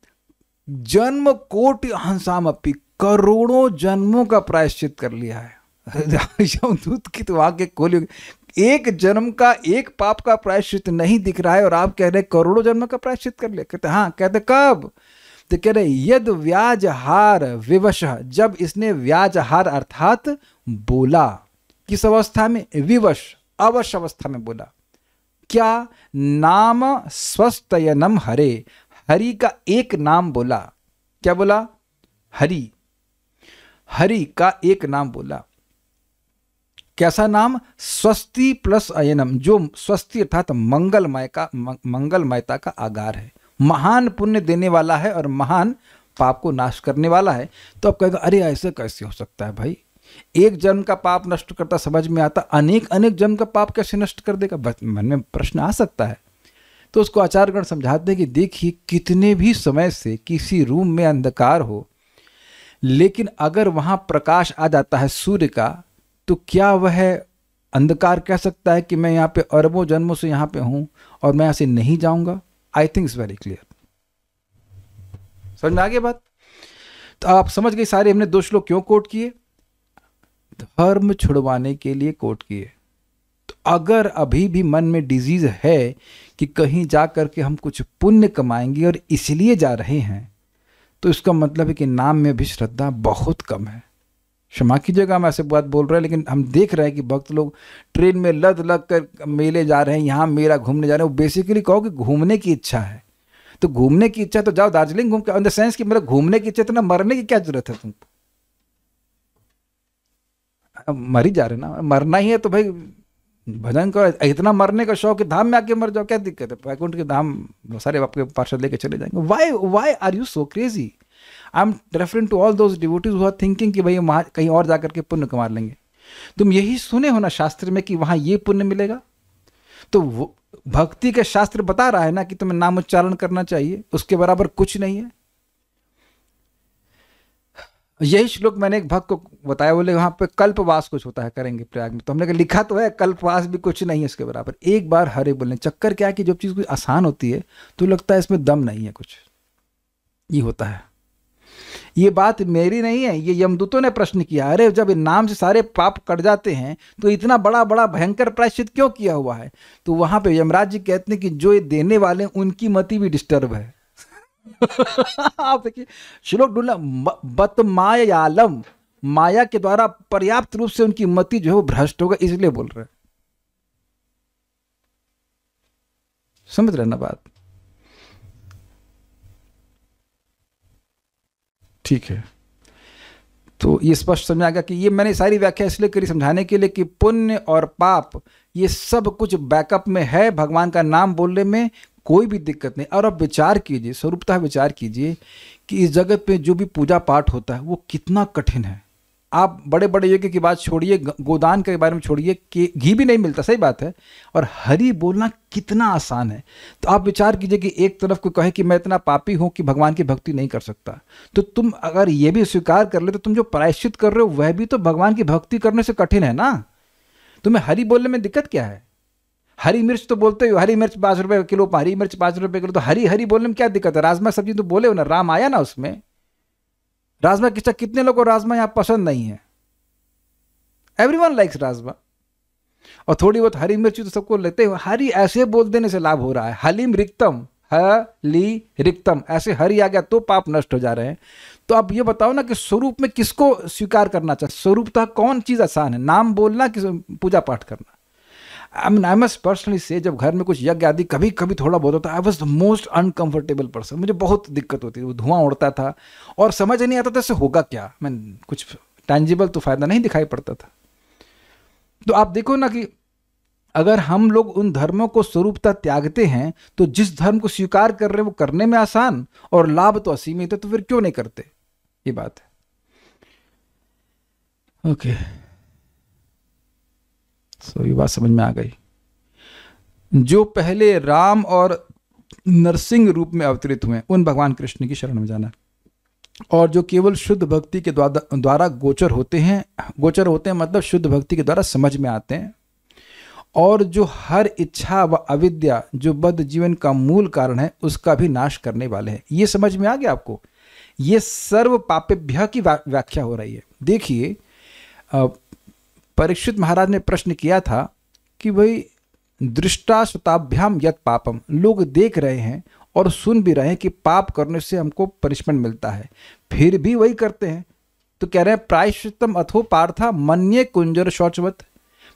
जन्म कोटि हंसामपि, करोड़ों जन्मों का प्रायश्चित कर लिया है। यमदूत की तो आगे खोली, एक जन्म का एक पाप का प्रायश्चित नहीं दिख रहा है और आप कह रहे करोड़ों जन्म का प्रायश्चित कर लिया। कहते हाँ, कहते कब, तो कह रहे यद व्याजहार विवश, जब इसने व्याजहार अर्थात बोला, किस अवस्था में, विवश, अवश अवस्था में बोला। क्या, नाम स्वस्तयनम हरे, हरि का एक नाम बोला। क्या बोला, हरि, हरि का एक नाम बोला। कैसा नाम, स्वस्ति प्लस अयनम, जो स्वस्ति अर्थात मंगलमय का, मंगलमयता का आगार है, महान पुण्य देने वाला है और महान पाप को नाश करने वाला है। तो अब कहेगा अरे ऐसे कैसे हो सकता है भाई, एक जन्म का पाप नष्ट करता समझ में आता, अनेक अनेक जन्म का पाप कैसे नष्ट कर देगा, मन में प्रश्न आ सकता है। तो उसको आचार्यगण समझाते हैं कि देखिए कितने भी समय से किसी रूम में अंधकार हो, लेकिन अगर वहां प्रकाश आ जाता है सूर्य का, तो क्या वह अंधकार कह सकता है कि मैं यहाँ पे अरबों जन्मों से यहाँ पे हूं और मैं यहाँ से नहीं जाऊंगा। I think it's very clear, समझ में आ गई बात। तो आप समझ गए सारे हमने 2 श्लोक क्यों कोट किए, धर्म छुड़वाने के लिए कोट किए। तो अगर अभी भी मन में डिजीज है कि कहीं जा करके हम कुछ पुण्य कमाएंगे और इसलिए जा रहे हैं, तो इसका मतलब है कि नाम में भी श्रद्धा बहुत कम है। क्षमा कीजिएगा हम ऐसे बात बोल रहे हैं, लेकिन हम देख रहे हैं कि भक्त लोग ट्रेन में लद लग कर मेले जा रहे हैं, यहाँ मेला घूमने जा रहे हैं। वो बेसिकली कहो कि घूमने की इच्छा है, तो घूमने की इच्छा तो जाओ दार्जिलिंग घूम के, इन द सेंस कि मतलब घूमने की इच्छा, तो ना मरने की क्या जरूरत है तुमको, मर ही जा रहे ना, मरना ही है तो भाई भजन करो। इतना मरने का शौक है, धाम में आके मर जाओ, क्या दिक्कत है, वैकुंठ के धाम सारे आपके पार्षद लेके चले जाएंगे। Why are you so crazy. I am referring to all those devotees who are thinking कि भाई वहां कहीं और जाकर के पुण्य कमा लेंगे। तुम यही सुने हो ना शास्त्र में कि वहां ये पुण्य मिलेगा, तो वो भक्ति के शास्त्र बता रहा है ना कि तुम्हें नाम उच्चारण करना चाहिए, उसके बराबर कुछ नहीं है। यही श्लोक मैंने एक भक्त को बताया, बोले वहां पे कल्पवास कुछ होता है, करेंगे प्रयाग में। तो हमने कहा लिखा तो है, कल्पवास भी कुछ नहीं है इसके बराबर। एक बार हरे बोलने, चक्कर क्या है कि जब चीज कोई आसान होती है तो लगता है इसमें दम नहीं है कुछ, ये होता है। ये बात मेरी नहीं है, ये यमदूतों ने प्रश्न किया, अरे जब नाम से सारे पाप कट जाते हैं तो इतना बड़ा बड़ा भयंकर प्रायश्चित क्यों किया हुआ है। तो वहां पे यमराज जी कहते हैं कि जो ये देने वाले उनकी मति भी डिस्टर्ब है। आप देखिए श्लोक ढूंढना, बत मायालम, माया के द्वारा पर्याप्त रूप से उनकी मति जो है वो भ्रष्ट होगा, इसलिए बोल रहे हैं। समझ रहे ना बात, ठीक है। तो ये स्पष्ट समझ आ गया कि ये मैंने सारी व्याख्या इसलिए करी समझाने के लिए कि पुण्य और पाप ये सब कुछ बैकअप में है, भगवान का नाम बोलने में कोई भी दिक्कत नहीं। और अब विचार कीजिए, स्वरूपतः विचार कीजिए कि इस जगत पे जो भी पूजा पाठ होता है वो कितना कठिन है। आप बड़े बड़े यज्ञ की बात छोड़िए, गोदान के बारे में छोड़िए, कि घी भी नहीं मिलता, सही बात है, और हरि बोलना कितना आसान है। तो आप विचार कीजिए कि एक तरफ को कहे कि मैं इतना पापी हूं कि भगवान की भक्ति नहीं कर सकता, तो तुम अगर ये भी स्वीकार कर ले तो तुम जो प्रायश्चित कर रहे हो वह भी तो भगवान की भक्ति करने से कठिन है ना। तुम्हें हरि बोलने में दिक्कत क्या है। हरी मिर्च तो बोलते हो, हरी मिर्च 5 रुपए किलो, हरी मिर्च 5 रुपए किलो, तो हरी हरी बोलने में क्या दिक्कत है। राजमा सब्जी तो बोले हो ना, राम आया ना उसमें। राजमा कितने लोगों को राजमा यहाँ पसंद नहीं है, एवरीवन लाइक्स राजमा। और थोड़ी बहुत हरी मिर्ची तो सबको लेते हो, हरी ऐसे बोल देने से लाभ हो रहा है। हलीम रिक्तम, हली रिक्तम, ऐसे हरी आ गया तो पाप नष्ट हो जा रहे हैं। तो अब ये बताओ ना कि स्वरूप में किसको स्वीकार करना चाहिए, स्वरूपतः कौन चीज आसान है, नाम बोलना कि पूजा पाठ करना। आई मस्ट पर्सनली से, जब घर में कुछ यज्ञ आदि कभी कभी थोड़ा बहुत होता, I was the most uncomfortable person. मुझे बहुत दिक्कत होती थी, वो धुआं उड़ता था और समझ नहीं आता था इससे होगा क्या। मैं कुछ टैंजिबल तो फायदा नहीं दिखाई पड़ता था। तो आप देखो ना कि अगर हम लोग उन धर्मों को स्वरूपतः त्यागते हैं तो जिस धर्म को स्वीकार कर रहे हैं वो करने में आसान और लाभ तो असीमित है, तो फिर क्यों नहीं करते? ये बात है। ओके, सो ये बात समझ में आ गई। जो पहले राम और नरसिंह रूप में अवतरित हुए उन भगवान कृष्ण की शरण में जाना, और जो केवल शुद्ध भक्ति के द्वारा गोचर होते हैं मतलब शुद्ध भक्ति के द्वारा समझ में आते हैं, और जो हर इच्छा व अविद्या जो बद्ध जीवन का मूल कारण है उसका भी नाश करने वाले हैं। ये समझ में आ गया आपको? ये सर्व पापेभ्य की व्याख्या हो रही है। देखिए, परीक्षित महाराज ने प्रश्न किया था कि भाई दृष्टा श्रुताभ्याम यत पापम, लोग देख रहे हैं और सुन भी रहे हैं कि पाप करने से हमको पनिशमेंट मिलता है, फिर भी वही करते हैं। तो कह रहे हैं प्रायश्चितम अथो पार्था मन्ये कुंजर शौचवत।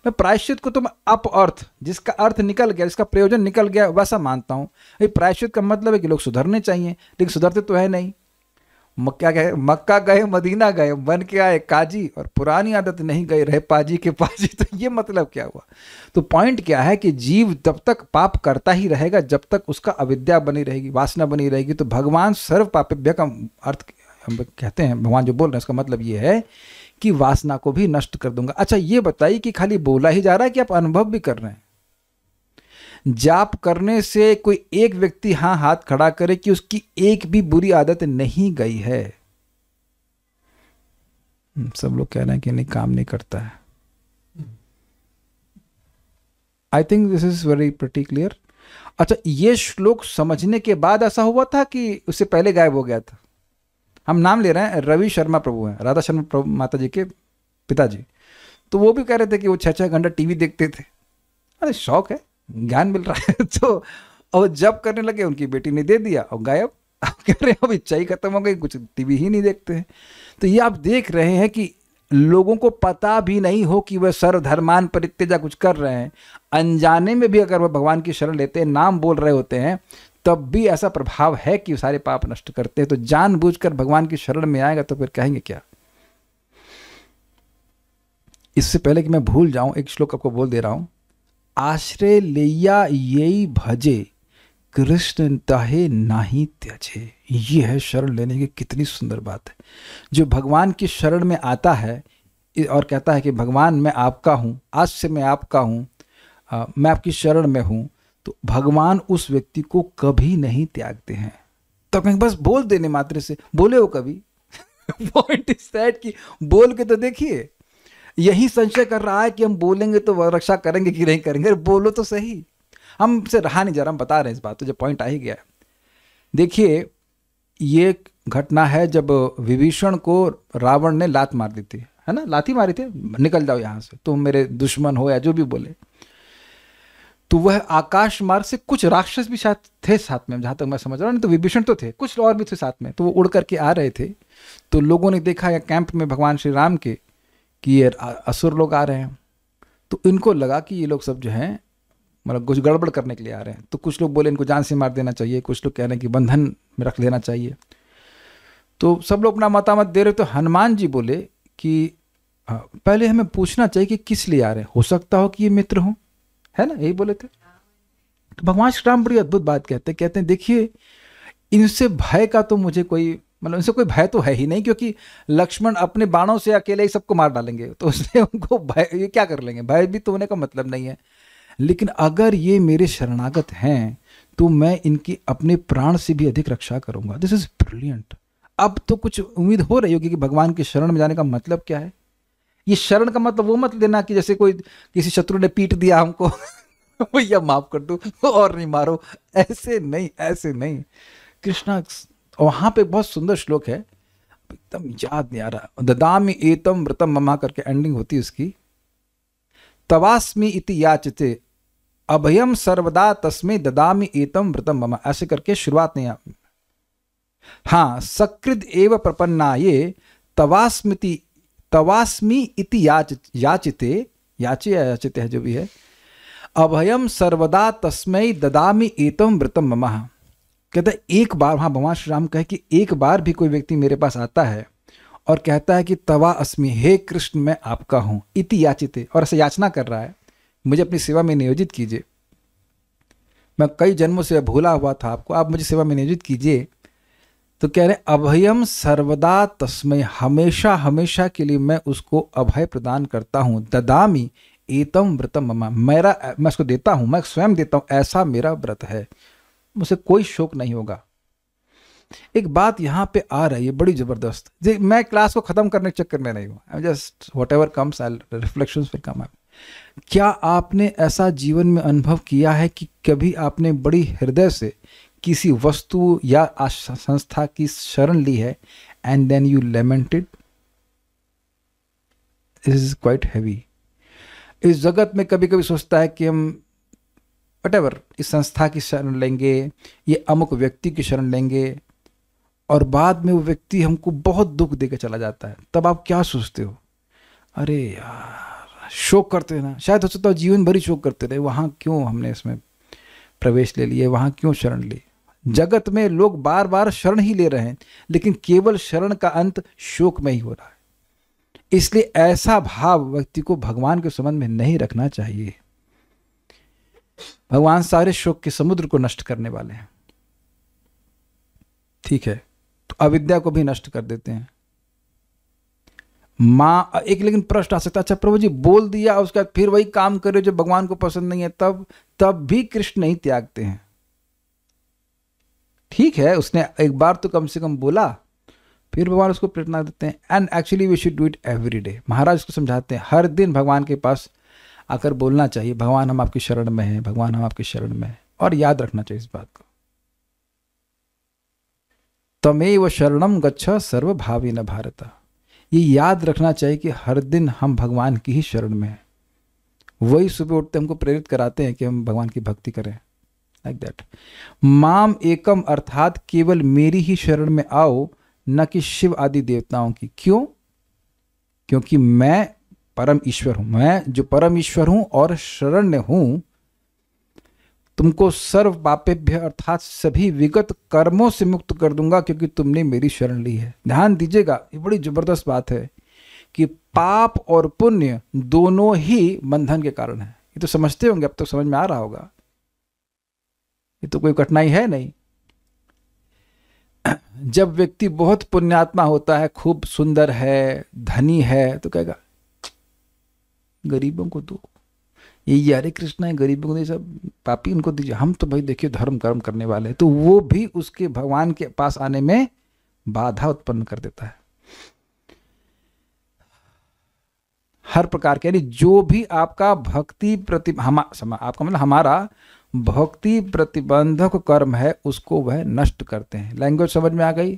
मैं प्रायश्चित को तो मैं अप अर्थ, जिसका अर्थ निकल गया, जिसका प्रयोजन निकल गया, वैसा मानता हूँ। ये प्रायश्चित का मतलब है कि लोग सुधरने चाहिए, लेकिन सुधरते तो है नहीं। मक्का गए मदीना गए, बन के आए काजी, और पुरानी आदत नहीं गई, रहे पाजी के पाजी। तो ये मतलब क्या हुआ? तो पॉइंट क्या है कि जीव तब तक पाप करता ही रहेगा जब तक उसका अविद्या बनी रहेगी, वासना बनी रहेगी। तो भगवान सर्व पापेभ्य का अर्थ हम कहते हैं, भगवान जो बोल रहे हैं उसका मतलब ये है कि वासना को भी नष्ट कर दूंगा। अच्छा, ये बताइए कि खाली बोला ही जा रहा है कि आप अनुभव भी कर रहे हैं? जाप करने से कोई एक व्यक्ति हाँ हाथ खड़ा करे कि उसकी एक भी बुरी आदत नहीं गई है? सब लोग कह रहे हैं कि नहीं, काम नहीं करता है। I think this is very pretty clear. अच्छा, ये श्लोक समझने के बाद ऐसा हुआ था कि उससे पहले गायब हो गया था? हम नाम ले रहे हैं, रवि शर्मा प्रभु हैं, राधा शर्मा प्रभु माता जी के पिताजी। तो वो भी कह रहे थे कि वो 6-6 घंटा टीवी देखते थे। अरे शौक है, ज्ञान मिल रहा है। तो और जब करने लगे उनकी बेटी ने दे दिया और गायब। आप कह रहे हैं अब इच्छा ही खत्म हो गई, कुछ टीवी ही नहीं देखते हैं। तो ये आप देख रहे हैं कि लोगों को पता भी नहीं हो कि वह सर्वधर्मान परित्यजा कुछ कर रहे हैं, अनजाने में भी अगर वह भगवान की शरण लेते हैं, नाम बोल रहे होते हैं, तब भी ऐसा प्रभाव है कि सारे पाप नष्ट करते हैं। तो जानबूझकर भगवान की शरण में आएगा तो फिर कहेंगे क्या? इससे पहले कि मैं भूल जाऊं, एक श्लोक आपको बोल दे रहा हूं। आश्रय लेया यही भजे कृष्ण ताहे नाही त्यजे। ये है शरण लेने की कितनी सुंदर बात है। जो भगवान की शरण में आता है और कहता है कि भगवान मैं आपका हूँ, आज से मैं आपका हूँ, मैं आपकी शरण में हूँ, तो भगवान उस व्यक्ति को कभी नहीं त्यागते हैं। तो कहीं बस बोल देने मात्र से, बोले हो कभी? पॉइंट इज दैट कि बोल के तो देखिए। यही संशय कर रहा है कि हम बोलेंगे तो वह रक्षा करेंगे कि नहीं करेंगे। बोलो तो सही, हमसे रहा नहीं जा रहा, हम बता रहे हैं इस बात। तो जब पॉइंट आ ही गया, देखिए ये घटना है जब विभीषण को रावण ने लात मार दी थी, है ना, लात ही मारी थी, निकल जाओ यहाँ से, तुम मेरे दुश्मन हो या जो भी बोले। तो वह आकाश मार्ग से कुछ राक्षस भी शायद थे साथ में, जहां तक मैं समझ रहा हूँ, नहीं तो विभीषण तो थे, कुछ और भी थे साथ में। तो वो उड़ करके आ रहे थे। तो लोगों ने देखा या कैंप में भगवान श्री राम के कि ये असुर लोग आ रहे हैं। तो इनको लगा कि ये लोग सब जो हैं मतलब कुछ गड़बड़ करने के लिए आ रहे हैं। तो कुछ लोग बोले इनको जान से मार देना चाहिए, कुछ लोग कह रहे हैं कि बंधन में रख लेना चाहिए। तो सब लोग अपना मतामत दे रहे। तो हनुमान जी बोले कि पहले हमें पूछना चाहिए कि किस लिए आ रहे हैं, हो सकता हो कि ये मित्र हों, है ना, यही बोले थे। तो भगवान श्री राम बड़ी अद्भुत बात कहते हैं देखिए इनसे भय का तो मुझे कोई मतलब इनसे कोई भय तो है ही नहीं, क्योंकि लक्ष्मण अपने बाणों से अकेले ही सबको मार डालेंगे, तो इसलिए उनको भय, ये क्या कर लेंगे, भय भी तो होने का मतलब नहीं है। लेकिन अगर ये मेरे शरणागत हैं तो मैं इनकी अपने प्राण से भी अधिक रक्षा करूंगा। This is brilliant. अब तो कुछ उम्मीद हो रही होगी कि भगवान की शरण में जाने का मतलब क्या है। ये शरण का मतलब वो मत लेना कि जैसे कोई किसी शत्रु ने पीट दिया हमको भैया माफ कर दो और नहीं मारो, ऐसे नहीं, ऐसे नहीं। कृष्णा वहां पे बहुत सुंदर श्लोक है, एकदम याद नहीं आ रहा, ददामि एतम व्रतम ममा करके एंडिंग होती है उसकी। तवास्मि इति याचते अभयम सर्वदा तस्मै ददामि एतम व्रतम ममा, ऐसे करके शुरुआत नहीं। हाँ, सकृद एव प्रपन्नाये तवास्मि इति याचते, याचते है जो भी है, अभयम सर्वदा तस्मै ददामि एतम व्रतम मम। कहता है एक बार, हाँ भगवान श्री राम कहे कि एक बार भी कोई व्यक्ति मेरे पास आता है और कहता है कि तवा अस्मि, हे कृष्ण मैं आपका हूं, इति याचिते, और ऐसे याचना कर रहा है मुझे अपनी सेवा में नियोजित कीजिए। मैं कई जन्मों से भूला हुआ था आपको, आप मुझे सेवा में नियोजित कीजिए। तो कह रहे अभयम सर्वदा तस्मै, हमेशा हमेशा के लिए मैं उसको अभय प्रदान करता हूँ। ददामी एतम व्रतम मम, मैं उसको देता हूँ, मैं स्वयं देता हूँ, ऐसा मेरा व्रत है, मुझसे कोई शोक नहीं होगा। एक बात यहाँ पे आ रही है बड़ी जबरदस्त, मैं क्लास को खत्म करने के चक्कर में नहीं हूँ, I just what ever comes I reflections will come. क्या आपने ऐसा जीवन में अनुभव किया है कि कभी आपने बड़ी हृदय से किसी वस्तु या संस्था की शरण ली है and then you lamented? This is quite heavy. इस जगत में कभी कभी सोचता है कि हम व्हाटएवर इस संस्था की शरण लेंगे, ये अमुक व्यक्ति की शरण लेंगे, और बाद में वो व्यक्ति हमको बहुत दुख देकर चला जाता है। तब आप क्या सोचते हो? अरे यार, शोक करते हैं ना, शायद हो सकता है जीवन भर ही शोक करते रहे, वहाँ क्यों हमने इसमें प्रवेश ले लिया, वहाँ क्यों शरण ली। जगत में लोग बार बार शरण ही ले रहे हैं, लेकिन केवल शरण का अंत शोक में ही हो रहा है। इसलिए ऐसा भाव व्यक्ति को भगवान के संबंध में नहीं रखना चाहिए। भगवान सारे शोक के समुद्र को नष्ट करने वाले हैं, ठीक है, तो अविद्या को भी नष्ट कर देते हैं। एक लेकिन प्रश्न आ सकता है, अच्छा प्रभु जी बोल दिया उसके बाद फिर वही काम करे जो भगवान को पसंद नहीं है, तब भी कृष्ण नहीं त्यागते हैं। ठीक है, उसने एक बार तो कम से कम बोला, फिर भगवान उसको प्रेरणा देते हैं। And actually we should do it every day. महाराज उसको समझाते हैं हर दिन भगवान के पास आकर बोलना चाहिए, भगवान हम आपकी शरण में हैं, भगवान हम आपकी शरण में हैं, और याद रखना चाहिए इस बात को, तमेव शरणम गच्छ सर्वभावेन भारत। ये याद रखना चाहिए कि हर दिन हम भगवान की ही शरण में हैं। वही सुबह उठते हमको प्रेरित कराते हैं कि हम भगवान की भक्ति करें, लाइक दैट। माम एकम अर्थात केवल मेरी ही शरण में आओ, न कि शिव आदि देवताओं की। क्यों? क्योंकि मैं परम ईश्वर हूं, मैं जो परम ईश्वर हूं और शरण्य हूं, तुमको सर्व पापेभ्य अर्थात सभी विगत कर्मों से मुक्त कर दूंगा, क्योंकि तुमने मेरी शरण ली है। ध्यान दीजिएगा, ये बड़ी जबरदस्त बात है कि पाप और पुण्य दोनों ही बंधन के कारण है। ये तो समझते होंगे, अब तो समझ में आ रहा होगा, ये तो कोई कठिनाई है नहीं। जब व्यक्ति बहुत पुण्यात्मा होता है, खूब सुंदर है, धनी है, तो कहेगा गरीबों को दो, ये हरे कृष्ण है, गरीबों को दे, सब पापी उनको दीजिए, हम तो भाई देखिए धर्म कर्म करने वाले हैं। तो वो भी उसके भगवान के पास आने में बाधा उत्पन्न कर देता है। हर प्रकार के, यानी जो भी आपका भक्ति आपका मतलब हमारा भक्ति प्रतिबंधक कर्म है, उसको वह नष्ट करते हैं। लैंग्वेज समझ में आ गई?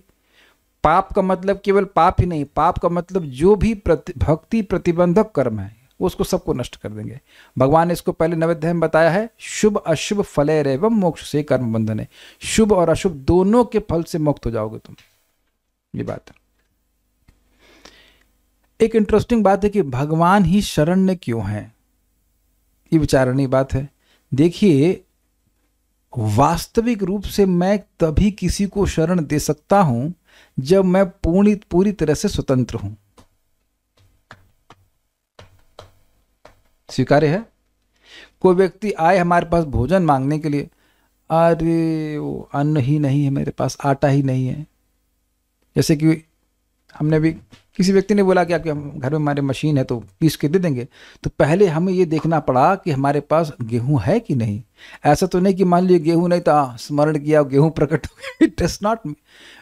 पाप का मतलब केवल पाप ही नहीं, पाप का मतलब जो भी भक्ति प्रतिबंधक कर्म है उसको सबको नष्ट कर देंगे। भगवान ने इसको पहले 9वें अध्याय में बताया है, शुभ अशुभ फलैरेवं मोक्ष से कर्म बंधन है। शुभ और अशुभ दोनों के फल से मुक्त हो जाओगे तुम, ये बात है। एक इंटरेस्टिंग बात है कि भगवान ही शरण्य क्यों है, ये विचारणी बात है। देखिए, वास्तविक रूप से मैं तभी किसी को शरण दे सकता हूं जब मैं पूरी तरह से स्वतंत्र हूं। स्वीकार्य है? कोई व्यक्ति आए हमारे पास भोजन मांगने के लिए, अरे वो अन्न ही नहीं है मेरे पास, आटा ही नहीं है। जैसे कि हमने भी किसी व्यक्ति ने बोला कि आपके घर में हमारे मशीन है तो पीस के दे देंगे, तो पहले हमें ये देखना पड़ा कि हमारे पास गेहूं है कि नहीं। ऐसा तो नहीं कि मान लीजिए गेहूं नहीं था, स्मरण किया, गेहूं प्रकट हो गया। It does not,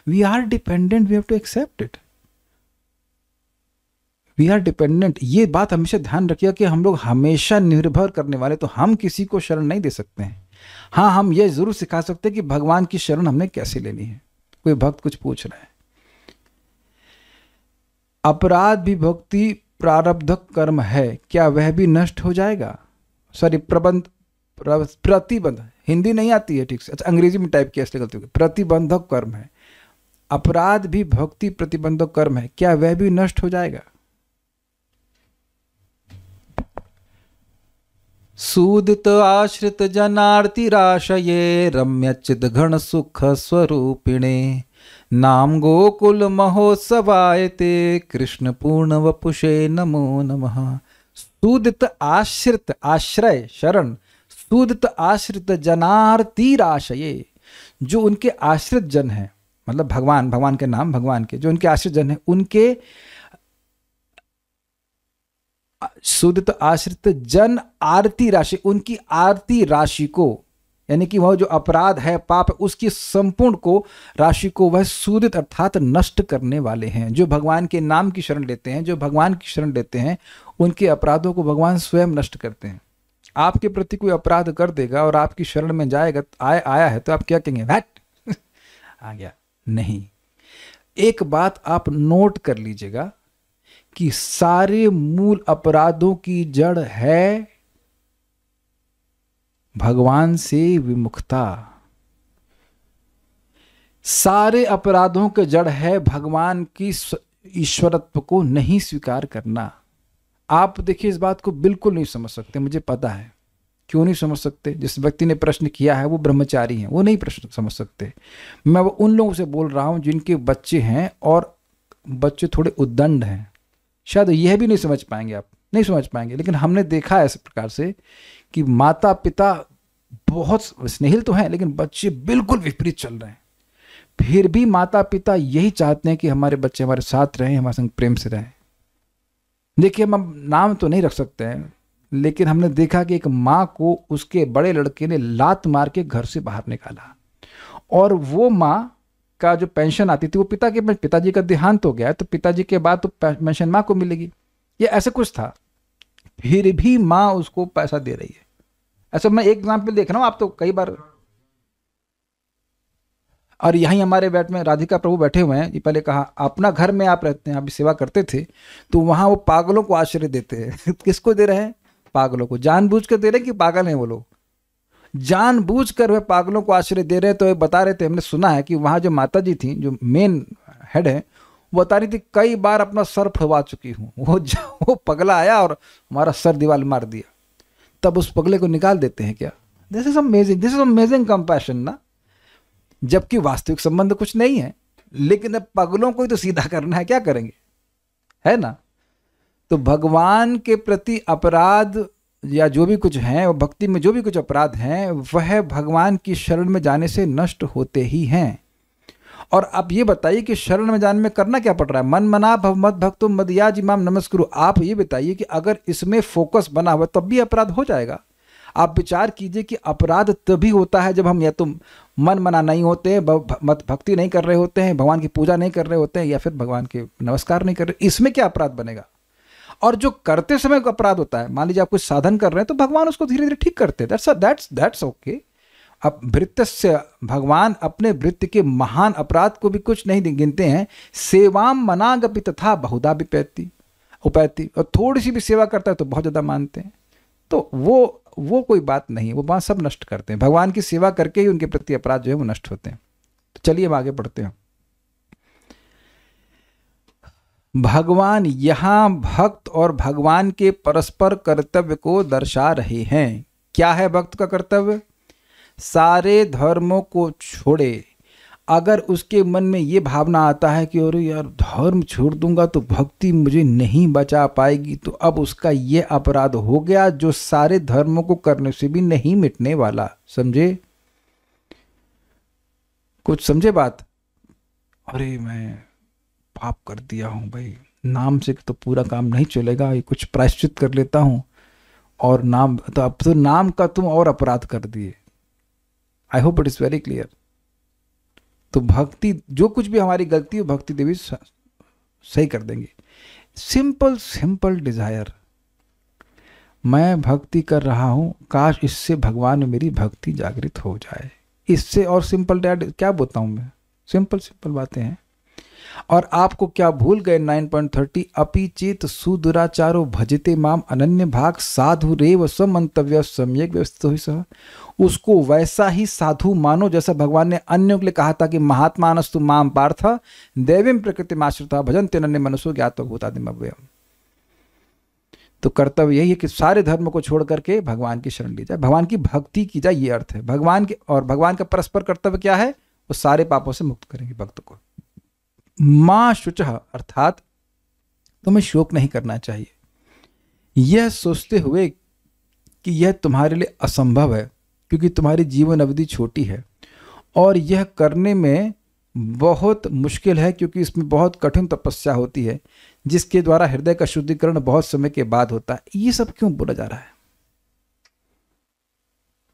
we are dependent, we have to accept it, we are dependent. ये बात हमेशा ध्यान रखिए कि हम लोग हमेशा निर्भर करने वाले, तो हम किसी को शरण नहीं दे सकते हैं। हाँ, हम ये जरूर सिखा सकते हैं कि भगवान की शरण हमने कैसे लेनी है। कोई भक्त कुछ पूछ रहा है, अपराध भी भक्ति प्रारब्धक कर्म है, क्या वह भी नष्ट हो जाएगा? सॉरी, प्रतिबंध, हिंदी नहीं आती है ठीक से, अच्छा अंग्रेजी में टाइप किया इसलिए गलती हो गई। प्रतिबंधक कर्म है, अपराध भी भक्ति प्रतिबंधक कर्म है, क्या वह भी नष्ट हो जाएगा? सूदित आश्रित जनार्तिराशये रम्यचिद घन सुख स्वरूपिणे नाम गोकुल महोत्सवाय ते कृष्ण पूर्ण वपुषे नमो नमः। सूदित आश्रित, आश्रय शरण, सूदित आश्रित जनार्ती राशये, जो उनके आश्रित जन हैं, मतलब भगवान, भगवान के नाम, भगवान के जो उनके आश्रित जन हैं, उनके सूदित आश्रित जन आरती राशि, उनकी आरती राशि को, यानी कि वह जो अपराध है, पाप, उसकी संपूर्ण को राशि को वह सूदित अर्थात नष्ट करने वाले हैं। जो भगवान के नाम की शरण लेते हैं, जो भगवान की शरण लेते हैं, उनके अपराधों को भगवान स्वयं नष्ट करते हैं। आपके प्रति कोई अपराध कर देगा और आपकी शरण में जाएगा, आया है, तो आप क्या कहेंगे? वैट आ गया? नहीं। एक बात आप नोट कर लीजिएगा कि सारे मूल अपराधों की जड़ है भगवान से विमुखता। सारे अपराधों के जड़ है भगवान की ईश्वरत्व को नहीं स्वीकार करना। आप देखिए, इस बात को बिल्कुल नहीं समझ सकते, मुझे पता है। क्यों नहीं समझ सकते? जिस व्यक्ति ने प्रश्न किया है वो ब्रह्मचारी हैं, वो नहीं प्रश्न समझ सकते। मैं वो उन लोगों से बोल रहा हूं जिनके बच्चे हैं और बच्चे थोड़े उद्दंड हैं, शायद यह भी नहीं समझ पाएंगे, आप नहीं समझ पाएंगे। लेकिन हमने देखा है इस प्रकार से कि माता पिता बहुत स्नेहिल तो हैं, लेकिन बच्चे बिल्कुल विपरीत चल रहे हैं। फिर भी माता पिता यही चाहते हैं कि हमारे बच्चे हमारे साथ रहें, हमारे संग प्रेम से रहें। देखिए, हम नाम तो नहीं रख सकते हैं, लेकिन हमने देखा कि एक माँ को उसके बड़े लड़के ने लात मार के घर से बाहर निकाला, और वो माँ का जो पेंशन आती थी वो पिताजी का देहांत हो गया है, तो पिताजी के बाद तो पेंशन माँ को मिलेगी, ये ऐसे कुछ था। फिर भी माँ उसको पैसा दे रही है। ऐसा मैं एक एग्जाम्पल देख रहा हूँ, आप तो कई बार, और यहीं हमारे बैठ में राधिका प्रभु बैठे हुए हैं। ये पहले कहा, अपना घर में आप रहते हैं, आप सेवा करते थे, तो वहां वो पागलों को आश्रय देते हैं। किसको दे रहे हैं? पागलों को। जानबूझ कर दे रहे हैं कि पागल हैं वो लोग, जानबूझकर वे पागलों को आश्रय दे रहे हैं। तो ये बता रहे थे, हमने सुना है कि वहां जो माता जी थी, जो मेन हेड है, वो बता रही थी कई बार अपना सर फड़वा चुकी हूँ। वो पगला आया और हमारा सर दीवार मार दिया, तब उस पगले को निकाल देते हैं क्या? दिस इज अमेजिंग कंपैशन ना। जबकि वास्तविक संबंध कुछ नहीं है, लेकिन अब पगलों को ही तो सीधा करना है, क्या करेंगे, है ना? तो भगवान के प्रति अपराध या जो भी कुछ है, वो भक्ति में जो भी कुछ अपराध हैं, वह भगवान की शरण में जाने से नष्ट होते ही हैं। और आप ये बताइए कि शरण में जाने में करना क्या पड़ रहा है? मन मना भव मद भक्तो मदयाज इमाम नमस्कुरु। आप ये बताइए कि अगर इसमें फोकस बना हुआ तब भी अपराध हो जाएगा। आप विचार कीजिए कि अपराध तभी होता है जब हम या तो मन मना नहीं होते, भक्ति नहीं कर रहे होते हैं, भगवान की पूजा नहीं कर रहे होते हैं, या फिर भगवान के नमस्कार नहीं कर रहे। इसमें क्या अपराध बनेगा? और जो करते समय अपराध होता है, मान लीजिए आप कुछ साधन कर रहे हैं, तो भगवान उसको धीरे धीरे ठीक करते हैं, दैट्स ओके। अब भृत्य, भगवान अपने भृत्य के महान अपराध को भी कुछ नहीं गिनते हैं। सेवाम मनागपि तथा बहुधा विपैति उपैति, और थोड़ी सी भी सेवा करता है तो बहुत ज्यादा मानते हैं। तो वो कोई बात नहीं, वो बात सब नष्ट करते हैं। भगवान की सेवा करके ही उनके प्रति अपराध जो है वो नष्ट होते हैं। तो चलिए हम आगे बढ़ते हैं। भगवान यहां भक्त और भगवान के परस्पर कर्तव्य को दर्शा रहे हैं। क्या है भक्त का कर्तव्य? सारे धर्मों को छोड़े। अगर उसके मन में ये भावना आता है कि अरे यार धर्म छोड़ दूंगा तो भक्ति मुझे नहीं बचा पाएगी, तो अब उसका ये अपराध हो गया जो सारे धर्मों को करने से भी नहीं मिटने वाला। समझे? कुछ समझे बात? अरे मैं पाप कर दिया हूं भाई, नाम से तो पूरा काम नहीं चलेगा, ये कुछ प्रायश्चित कर लेता हूं, और नाम तो अब तो नाम का तुम और अपराध कर दिए। I hope it is very clear. तो भक्ति, जो कुछ भी हमारी गलती है, भक्ति देवी सही कर देंगे। सिंपल डिजायर, मैं भक्ति कर रहा हूं, काश इससे भगवान में मेरी भक्ति जागृत हो जाए। इससे और सिंपल क्या बताऊं मैं? सिंपल बातें हैं। और आपको क्या भूल गए 9.30, अपि चेत सुदुराचारो भजते माम अनन्य भाग साधु रेव समंतव्य सम्यक व्यवस्थित ही सह। उसको वैसा ही साधु मानो जैसा भगवान ने अन्यों के लिए कहा था कि महात्मानस्तु माम पार्थ दैवीं प्रकृति आश्रिता भजन्ते अनन्य मनुष्यो ज्ञातो भूतादिमव्ययम्। तो कर्तव्य यही है कि सारे धर्म को छोड़ करके भगवान की शरण ली जाए, भगवान की भक्ति की जाए, ये अर्थ है भगवान के। और भगवान का परस्पर कर्तव्य क्या है? वो सारे पापों से मुक्त करेंगे भक्त को। मां शुचः, अर्थात तुम्हें शोक नहीं करना चाहिए। यह सोचते हुए कि यह तुम्हारे लिए असंभव है, क्योंकि तुम्हारी जीवन अवधि छोटी है और यह करने में बहुत मुश्किल है, क्योंकि इसमें बहुत कठिन तपस्या होती है जिसके द्वारा हृदय का शुद्धिकरण बहुत समय के बाद होता है। ये सब क्यों बोला जा रहा है?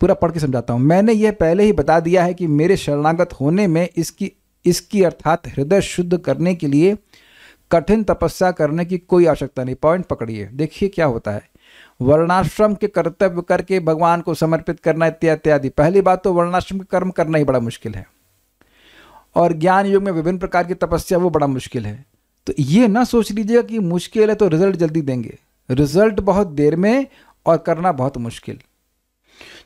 पूरा पढ़ के समझाता हूं। मैंने यह पहले ही बता दिया है कि मेरे शरणागत होने में इसकी अर्थात हृदय शुद्ध करने के लिए कठिन तपस्या करने की कोई आवश्यकता नहीं। पॉइंट पकड़िए, देखिए क्या होता है। वर्णाश्रम के कर्तव्य करके भगवान को समर्पित करना इत्यादि। पहली बात तो वर्णाश्रम के कर्म करना ही बड़ा मुश्किल है, और ज्ञान युग में विभिन्न प्रकार की तपस्या वो बड़ा मुश्किल है। तो ये ना सोच लीजिएगा कि मुश्किल है तो रिजल्ट जल्दी देंगे। रिजल्ट बहुत देर में और करना बहुत मुश्किल।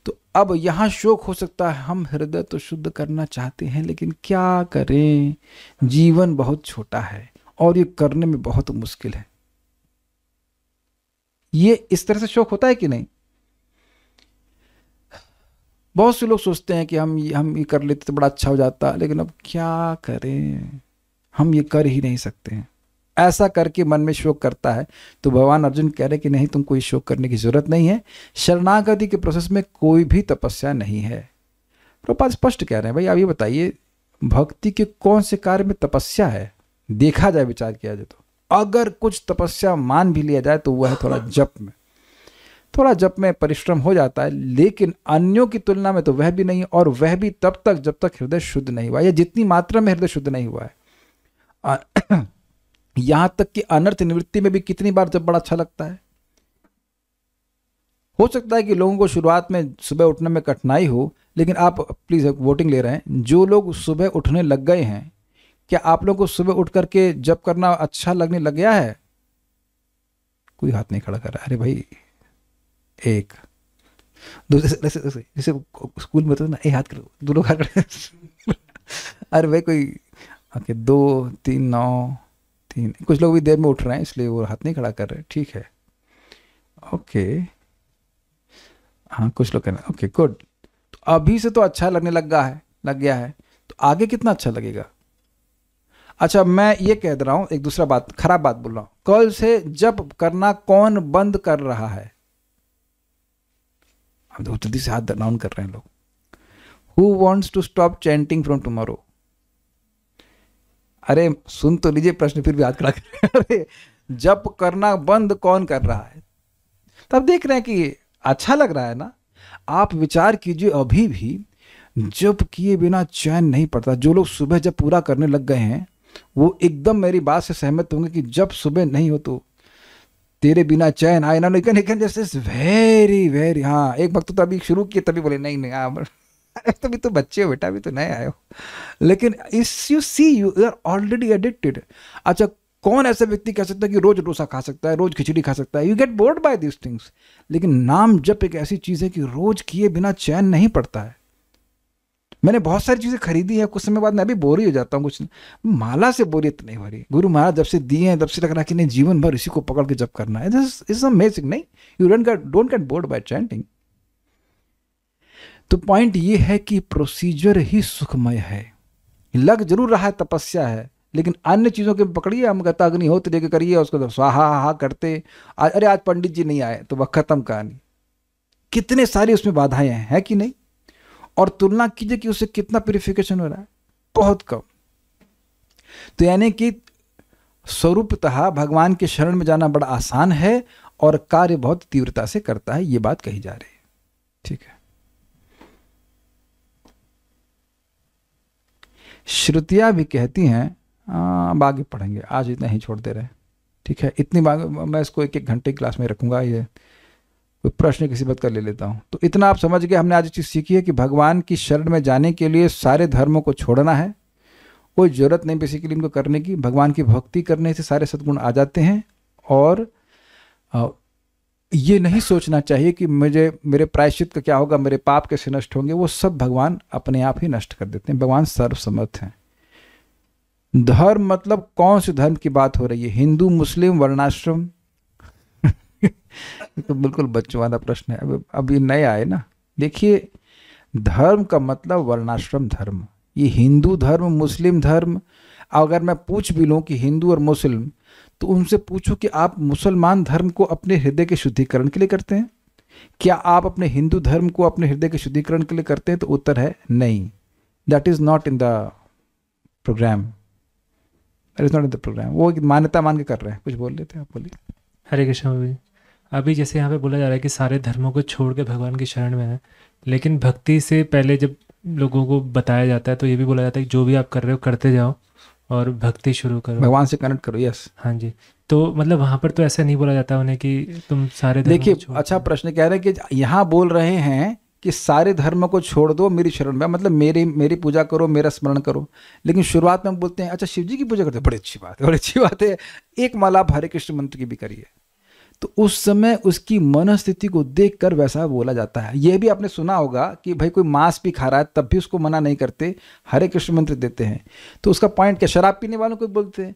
तो अब यहां शोक हो सकता है, हम हृदय तो शुद्ध करना चाहते हैं लेकिन क्या करें, जीवन बहुत छोटा है और ये करने में बहुत मुश्किल है। ये इस तरह से शोक होता है कि नहीं? बहुत से लोग सोचते हैं कि हम ये कर लेते तो बड़ा अच्छा हो जाता, लेकिन अब क्या करें, हम ये कर ही नहीं सकते हैं। ऐसा करके मन में शोक करता है। तो भगवान अर्जुन कह रहे कि नहीं, तुमको ये शोक करने की जरूरत नहीं है। शरणागति के प्रोसेस में कोई भी तपस्या नहीं है। प्रभुपाद स्पष्ट कह रहे हैं, भाई आप ये बताइए भक्ति के कौन से कार्य में तपस्या है? देखा जाए, विचार किया जाए तो अगर कुछ तपस्या मान भी लिया जाए तो वह है थोड़ा जप में परिश्रम हो जाता है, लेकिन अन्यों की तुलना में तो वह भी नहीं, और वह भी तब तक जब तक हृदय शुद्ध नहीं हुआ, या जितनी मात्रा में हृदय शुद्ध नहीं हुआ है। यहां तक कि अनर्थ निवृत्ति में भी कितनी बार जब बड़ा अच्छा लगता है। हो सकता है कि लोगों को शुरुआत में सुबह उठने में कठिनाई हो, लेकिन आप प्लीज वोटिंग ले रहे हैं, जो लोग सुबह उठने लग गए हैं, क्या आप लोगों को सुबह उठ करके जप करना अच्छा लगने लग गया है? कोई हाथ नहीं खड़ा कर रहा। अरे भाई, एक दो, जैसे स्कूल में तो ना, एक हाथ करो, दो लोग हाथ खड़े। अरे भाई कोई, ओके 2 3 9 3। कुछ लोग भी देर में उठ रहे हैं इसलिए वो हाथ नहीं खड़ा कर रहे। ठीक है, ओके, हाँ कुछ लोग कह रहे हैं, ओके गुड। तो अभी से तो अच्छा लगने लग गया है, तो आगे कितना अच्छा लगेगा। अच्छा, मैं ये कह रहा हूं, एक दूसरा बात, खराब बात बोल रहा हूं। कल से जप करना कौन बंद कर रहा है? अब तो जल्दी से हाथ डाउन कर रहे हैं लोग। Who wants to stop chanting from tomorrow? अरे सुन तो लीजिए प्रश्न, फिर भी हाथ खड़ा कर। अरे जप करना बंद कौन कर रहा है? तब देख रहे हैं कि अच्छा लग रहा है ना। आप विचार कीजिए, अभी भी जप किए बिना चैन नहीं पड़ता। जो लोग सुबह जब पूरा करने लग गए हैं वो एकदम मेरी बात से सहमत होंगे कि जब सुबह नहीं हो तो तेरे बिना चैन आए ना। लेकिन जैसे वेरी वेरी, हाँ एक वक्त तो अभी शुरू किए तभी बोले नहीं तभी तो बच्चे हो बेटा, अभी तो नए आए हो। लेकिन इस you see you are already addicted. अच्छा, कौन ऐसा व्यक्ति कह सकता है कि रोज डोसा खा सकता है, रोज खिचड़ी खा सकता है? You get bored by this things. लेकिन नाम जप एक ऐसी चीज है कि रोज किए बिना चैन नहीं पड़ता है। मैंने बहुत सारी चीजें खरीदी है, कुछ समय बाद मैं भी बोर ही हो जाता हूँ। कुछ माला से बोरियत नहीं हो रही। गुरु महाराज जब से दिए हैं तब से लग रहा है कि नहीं, जीवन भर इसी को पकड़ के जप करना है। This is amazing. नहीं, you don't get bored by chanting. तो पॉइंट ये है कि प्रोसीजर ही सुखमय है। लग जरूर रहा है तपस्या है, लेकिन अन्य चीजों के पकड़िए, हम कहता अग्निहोत्र देके करिए, उसको स्वाहा हा करते, अरे आज पंडित जी नहीं आए तो वह खत्म कहानी। कितने सारी उसमें बाधाएं हैं, है कि नहीं? और तुलना कीजिए कि उससे कितना प्यूरिफिकेशन हो रहा है, बहुत कम। तो यानी कि स्वरूपतः भगवान के शरण में जाना बड़ा आसान है और कार्य बहुत तीव्रता से करता है, ये बात कही जा रही है। ठीक है, श्रुतियां भी कहती हैं, अब आगे पढ़ेंगे, आज इतना ही छोड़ दे रहे हैं। ठीक है, इतनी बात मैं इसको 1-1 घंटे की क्लास में रखूंगा। ये कोई प्रश्न किसी बात का ले लेता हूं। तो इतना आप समझ गए, हमने आज चीज सीखी है कि भगवान की शरण में जाने के लिए सारे धर्मों को छोड़ना है। कोई जरूरत नहीं बेसिकली इनको करने की। भगवान की भक्ति करने से सारे सद्गुण आ जाते हैं। और ये नहीं सोचना चाहिए कि मेरे प्रायश्चित का क्या होगा, मेरे पाप कैसे नष्ट होंगे। वो सब भगवान अपने आप ही नष्ट कर देते हैं। भगवान सर्वसमर्थ हैं। धर्म मतलब कौन से धर्म की बात हो रही है? हिंदू, मुस्लिम, वर्णाश्रम? तो बिल्कुल बच्चों वाला प्रश्न है। अब ये नया है ना। देखिए, धर्म का मतलब वर्णाश्रम धर्म। ये हिंदू धर्म, मुस्लिम धर्म, अगर मैं पूछ भी लूं कि हिंदू और मुस्लिम, तो उनसे पूछो कि आप मुसलमान धर्म को अपने हृदय के शुद्धिकरण के लिए करते हैं, क्या आप अपने हिंदू धर्म को अपने हृदय के शुद्धिकरण के लिए करते हैं? तो उत्तर है नहीं, that is not in the programme, that is not in the programme. वो एक मान्यता मान के कर रहे हैं। कुछ बोल लेते हैं आप, बोलिए। हरे कृष्ण भाई, अभी जैसे यहाँ पे बोला जा रहा है कि सारे धर्मों को छोड़ के भगवान की शरण में है, लेकिन भक्ति से पहले जब लोगों को बताया जाता है तो ये भी बोला जाता है कि जो भी आप कर रहे हो करते जाओ और भक्ति शुरू करो, भगवान से कनेक्ट करो। यस, हाँ जी। तो मतलब वहाँ पर तो ऐसा नहीं बोला जाता उन्हें कि तुम सारे धर्मों को देखिए छोड़ अच्छा दो। प्रश्न कह रहे हैं कि यहाँ बोल रहे हैं कि सारे धर्मों को छोड़ दो, मेरी शरण में, मतलब मेरी पूजा करो, मेरा स्मरण करो। लेकिन शुरुआत में हम बोलते हैं अच्छा शिव जी की पूजा करते हैं, बड़ी अच्छी बात है, बड़ी अच्छी बात है, एक माला आप हरे कृष्ण मंत्र की भी करिए। तो उस समय उसकी मनस्थिति को देखकर वैसा बोला जाता है। यह भी आपने सुना होगा कि भाई कोई मांस भी खा रहा है तब भी उसको मना नहीं करते, हरे कृष्ण मंत्र देते हैं। तो उसका पॉइंट क्या, शराब पीने वालों को बोलते हैं।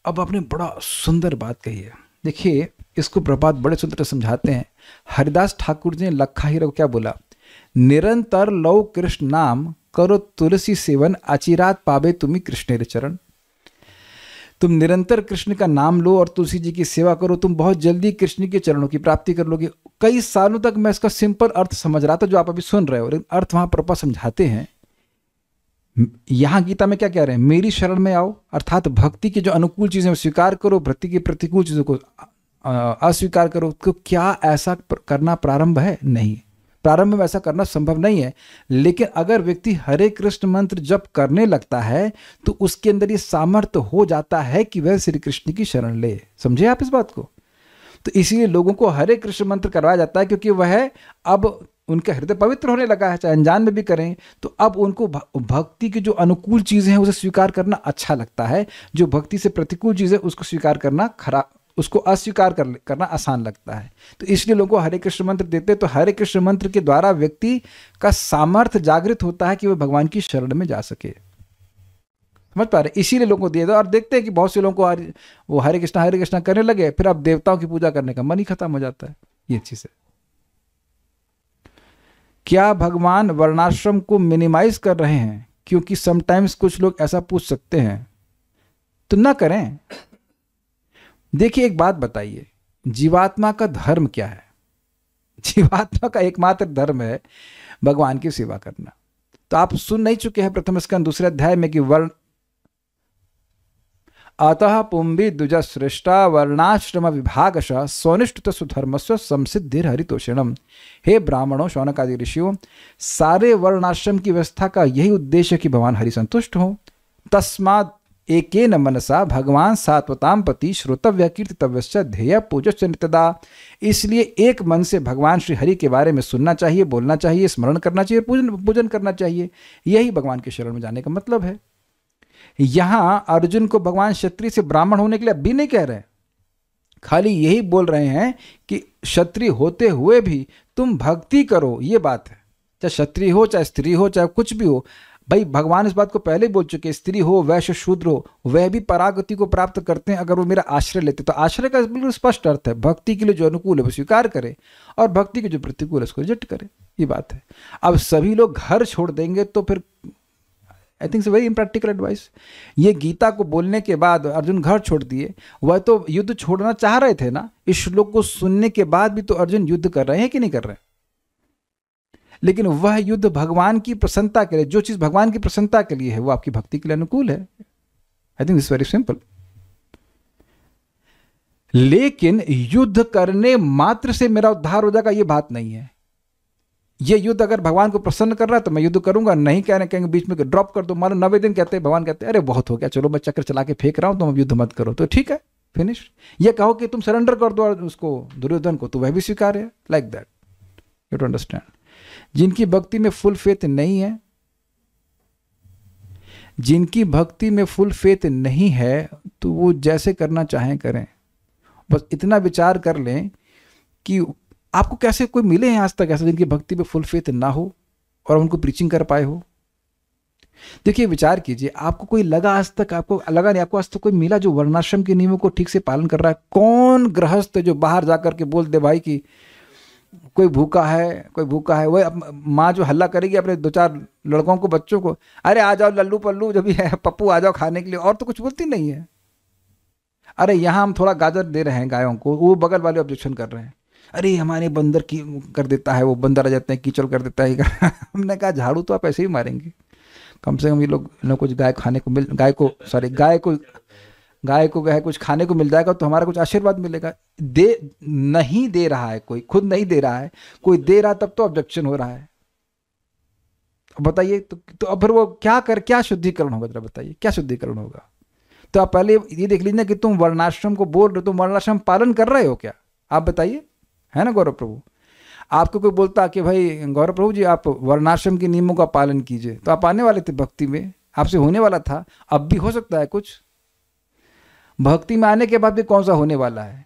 अब आपने बड़ा सुंदर बात कही है, देखिए इसको प्रभात बड़े सुंदर समझाते हैं। हरिदास ठाकुर जी ने लखा हीरा को क्या बोला, निरंतर लौ कृष्ण नाम करो तुलसी सेवन, अचिरात पावे तुम्ही कृष्णेर चरण। तुम निरंतर कृष्ण का नाम लो और तुलसी जी की सेवा करो, तुम बहुत जल्दी कृष्ण के चरणों की प्राप्ति कर लोगे। कई सालों तक मैं इसका सिंपल अर्थ समझ रहा था जो आप अभी सुन रहे हो, लेकिन अर्थ वहां प्रभुपाद समझाते हैं। यहां गीता में क्या कह रहे हैं, मेरी शरण में आओ, अर्थात भक्ति की जो अनुकूल चीजें स्वीकार करो, भक्ति की प्रतिकूल चीजों को अस्वीकार करो। तो क्या ऐसा करना प्रारंभ है? नहीं, प्रारंभ में ऐसा करना संभव नहीं है। लेकिन अगर व्यक्ति हरे कृष्ण मंत्र जप करने लगता है तो उसके अंदर ये सामर्थ्य हो जाता है कि वह श्री कृष्ण की शरण ले। समझे आप इस बात को? तो इसीलिए लोगों को हरे कृष्ण मंत्र करवाया जाता है, क्योंकि वह अब उनका हृदय पवित्र होने लगा है, चाहे अनजान में भी करें। तो अब उनको भक्ति की जो अनुकूल चीजें हैं उसे स्वीकार करना अच्छा लगता है, जो भक्ति से प्रतिकूल चीजें उसको स्वीकार करना खराब, उसको अस्वीकार करना आसान लगता है। तो इसलिए लोगों को हरे कृष्ण मंत्र देते हैं। तो हरे कृष्ण मंत्र के द्वारा व्यक्ति का सामर्थ्य जागृत होता है कि वह भगवान की शरण में जा सके। समझ पा रहे? इसीलिए लोगों को दिया था। और देखते हैं कि बहुत से लोगों को वो हरे कृष्णा करने लगे, फिर अब देवताओं की पूजा करने का मन ही खत्म हो जाता है। ये चीज है। क्या भगवान वर्णाश्रम को मिनिमाइज कर रहे हैं? क्योंकि समटाइम्स कुछ लोग ऐसा पूछ सकते हैं, तो ना करें। देखिए एक बात बताइए, जीवात्मा का धर्म क्या है? जीवात्मा का एकमात्र धर्म है भगवान की सेवा करना। तो आप सुन नहीं चुके हैं प्रथम स्कंद दूसरे अध्याय में कि वर्ण अतः पुंभी द्विज श्रेष्ठा वर्णाश्रम विभागश स्वनिष्ठित सुधर्मस्व संसिद्धिर हरितोषणम। हे ब्राह्मणों, शौनक आदि ऋषियों, सारे वर्णाश्रम की व्यवस्था का यही उद्देश्य है कि भगवान हरि संतुष्ट हो। तस्माद एकेन मनसा भगवान सात्वताम पति श्रोतव्य कीर्तितव्यश्च ध्येय पूजश्च नित्यदा। इसलिए एक मन से भगवान श्री हरि के बारे में सुनना चाहिए, बोलना चाहिए, स्मरण करना चाहिए, पूजन करना चाहिए। यही भगवान के शरण में जाने का मतलब है। यहां अर्जुन को भगवान क्षत्रिय से ब्राह्मण होने के लिए अभी नहीं कह रहे, खाली यही बोल रहे हैं कि क्षत्रिय होते हुए भी तुम भक्ति करो। ये बात है, चाहे क्षत्रिय हो, चाहे स्त्री हो, चाहे कुछ भी हो। भाई भगवान इस बात को पहले बोल चुके, स्त्री हो, वैश्य, शूद्र हो, वह भी परागति को प्राप्त करते हैं अगर वो मेरा आश्रय लेते। तो आश्रय का बिल्कुल स्पष्ट अर्थ है, भक्ति के लिए जो अनुकूल है वो स्वीकार करे और भक्ति के जो प्रतिकूल है उसको रिजेक्ट करे। ये बात है। अब सभी लोग घर छोड़ देंगे तो फिर I think very impractical advice. ये गीता को बोलने के बाद अर्जुन घर छोड़ दिए, वह तो युद्ध छोड़ना चाह रहे थे ना। इस श्लोक को सुनने के बाद भी तो अर्जुन युद्ध कर रहे हैं कि नहीं कर रहे? लेकिन वह युद्ध भगवान की प्रसन्नता के लिए, जो चीज भगवान की प्रसन्नता के लिए है वो आपकी भक्ति के लिए अनुकूल है। I think this very simple. लेकिन युद्ध करने मात्र से मेरा उद्धार हो जाएगा, ये बात नहीं है। ये युद्ध अगर भगवान को प्रसन्न कर रहा है तो मैं युद्ध करूंगा, नहीं कहेंगे बीच में ड्रॉप कर दो। मान लो 90 दिन कहते हैं, भगवान कहते हैं अरे बहुत हो गया, चलो मैं चक्कर चला के फेंक रहा हूं, तुम अब युद्ध मत करो, तो ठीक है, फिनिश। ये कहो कि तुम सरेंडर कर दो उसको, दुर्योधन को, तो वह भी स्वीकार है। Like that, you to understand. जिनकी भक्ति में फुल फेथ नहीं है, जिनकी भक्ति में फुल फेथ नहीं है, तो वो जैसे करना चाहें करें। बस इतना विचार कर लें कि आपको कैसे कोई मिले हैं आज तक ऐसे जिनकी भक्ति पे फुल फेथ ना हो और उनको प्रीचिंग कर पाए हो? देखिए विचार कीजिए, आपको कोई लगा आज तक, आपको लगा नहीं, आपको आज तक कोई मिला जो वर्णाश्रम के नियमों को ठीक से पालन कर रहा है? कौन गृहस्थ जो बाहर जाकर के बोल दे भाई कि कोई भूखा है, कोई भूखा है, वह माँ जो हल्ला करेगी अपने 2-4 लड़कों को, बच्चों को, अरे आ जाओ लल्लू पल्लू जो भी है, पप्पू आ जाओ खाने के लिए, और तो कुछ बोलती नहीं है। अरे यहाँ हम थोड़ा गाजर दे रहे हैं गायों को, वो बगल वाले ऑब्जेक्शन कर रहे हैं, अरे हमारे बंदर की कर देता है, वो बंदर आ जाते हैं, कीचड़ कर देता है। हमने कहा झाड़ू तो आप ऐसे ही मारेंगे, कम से कम ये लोग कुछ गाय खाने को मिल, गाय को गाय कुछ खाने को मिल जाएगा तो हमारा कुछ आशीर्वाद मिलेगा। नहीं दे रहा है कोई, खुद नहीं दे रहा है, कोई दे रहा तब तो ऑब्जेक्शन हो रहा है। अब बताइए तो अब फिर वो क्या शुद्धिकरण होगा, जरा बताइए क्या शुद्धिकरण होगा। तो आप पहले ये देख लीजिए कि तुम वर्णाश्रम को बोल रहे हो, तुम वर्णाश्रम पालन कर रहे हो क्या, आप बताइए, है ना गौरव प्रभु। आपको कोई बोलता कि भाई गौरव प्रभु जी आप वर्णाश्रम के नियमों का पालन कीजिए, तो आप आने वाले थे भक्ति में, आपसे होने वाला था, अब भी हो सकता है कुछ। भक्ति में आने के बाद भी कौन सा होने वाला है,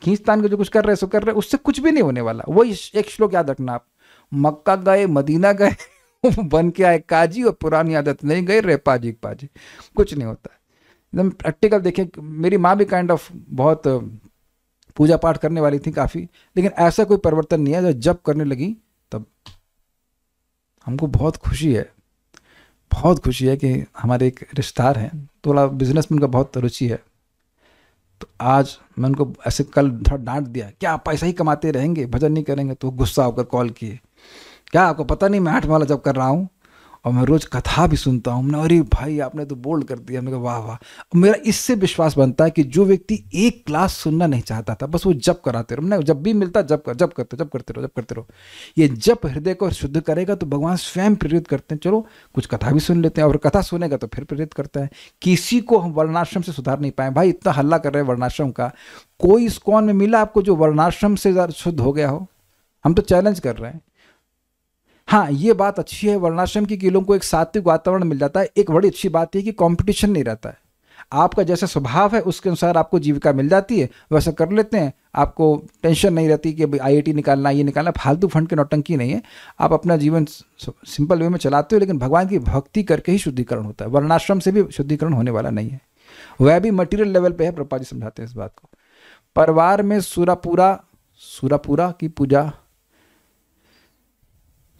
खींचतान के जो कुछ कर रहे सो कर रहे, उससे कुछ भी नहीं होने वाला। वही एक श्लोक याद रखना आप, मक्का गए मदीना गए बन के आए काजी और पुरानी आदत नहीं गए रे पाजी पाजी, कुछ नहीं होता है। एकदम प्रैक्टिकल देखिए, मेरी माँ भी काइंड ऑफ बहुत पूजा पाठ करने वाली थी काफ़ी, लेकिन ऐसा कोई परिवर्तन नहीं है। जब करने लगी तब हमको बहुत खुशी है कि हमारे एक रिश्तेदार हैं, थोड़ा बिजनेस में उनका बहुत रुचि है। तो आज मैं उनको ऐसे कल थोड़ा डांट दिया, क्या आप पैसा ही कमाते रहेंगे, भजन नहीं करेंगे, तो गुस्सा होकर कॉल किए, क्या आपको पता नहीं मैं 8 वाला जब कर रहा हूँ और मैं रोज़ कथा भी सुनता हूँ। हमने अरे भाई आपने तो बोल्ड कर दिया। हमने कहा वाह वाह। मेरा इससे विश्वास बनता है कि जो व्यक्ति एक क्लास सुनना नहीं चाहता था, बस वो जप कराते रहो, हमने जब भी मिलता जप करते रहो। ये जप हृदय को शुद्ध करेगा तो भगवान स्वयं प्रेरित करते हैं, चलो कुछ कथा भी सुन लेते हैं, और कथा सुनेगा तो फिर प्रेरित करता है। किसी को हम वर्णाश्रम से सुधार नहीं पाए। भाई इतना हल्ला कर रहे हैं वर्णाश्रम का, कोई इस्कॉन में मिला आपको जो वर्णाश्रम से शुद्ध हो गया हो? हम तो चैलेंज कर रहे हैं। हाँ ये बात अच्छी है वर्णाश्रम की कि लोगों को एक सात्विक वातावरण मिल जाता है। एक बड़ी अच्छी बात है कि कंपटीशन नहीं रहता है, आपका जैसा स्वभाव है उसके अनुसार आपको जीविका मिल जाती है, वैसा कर लेते हैं। आपको टेंशन नहीं रहती कि भाई IIT निकालना, ये निकालना, फालतू फंड की नौटंकी नहीं है। आप अपना जीवन सिंपल वे में चलाते हो, लेकिन भगवान की भक्ति करके ही शुद्धिकरण होता है। वर्णाश्रम से भी शुद्धिकरण होने वाला नहीं है, वह भी मटीरियल लेवल पे है। प्रभुपाद जी समझाते हैं इस बात को। परिवार में सुरापुरा की पूजा,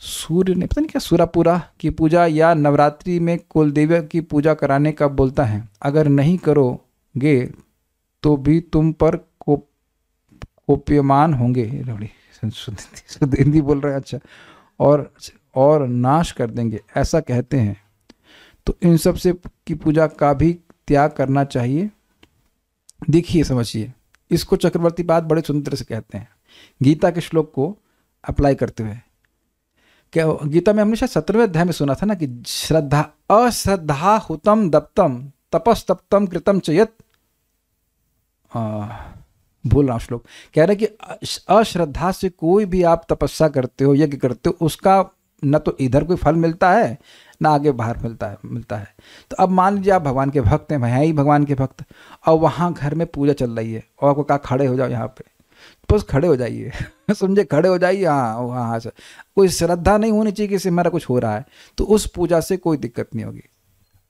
सूर्य ने पता नहीं क्या सुरापुरा की पूजा या नवरात्रि में कुलदेवी की पूजा कराने का बोलता है। अगर नहीं करोगे तो भी तुम पर कोप्यमान होंगे, शुद्ध हिंदी बोल रहे हैं, अच्छा, और नाश कर देंगे, ऐसा कहते हैं। तो इन सब से की पूजा का भी त्याग करना चाहिए। देखिए समझिए, इसको चक्रवर्ती पाद बड़े सुंदर से कहते हैं गीता के श्लोक को अप्लाई करते हुए। क्या गीता में हमने शायद 17वें अध्याय में सुना था ना कि अश्रद्धा हुतम दप्तम तपस्तप्तम कृतम चयत, भूल रहा श्लोक, कह रहे कि अश्रद्धा से कोई भी आप तपस्या करते हो, यज्ञ करते हो, उसका न तो इधर कोई फल मिलता है ना आगे बाहर मिलता है। तो अब मान लीजिए आप भगवान के भक्त हैं, मैं ही भगवान के भक्त, और वहाँ घर में पूजा चल रही है और आपको कहा खड़े हो जाओ यहाँ पे, बस खड़े हो जाइए समझे, खड़े हो जाइए। हाँ से कोई श्रद्धा नहीं होनी चाहिए कि इससे हमारा कुछ हो रहा है, तो उस पूजा से कोई दिक्कत नहीं होगी।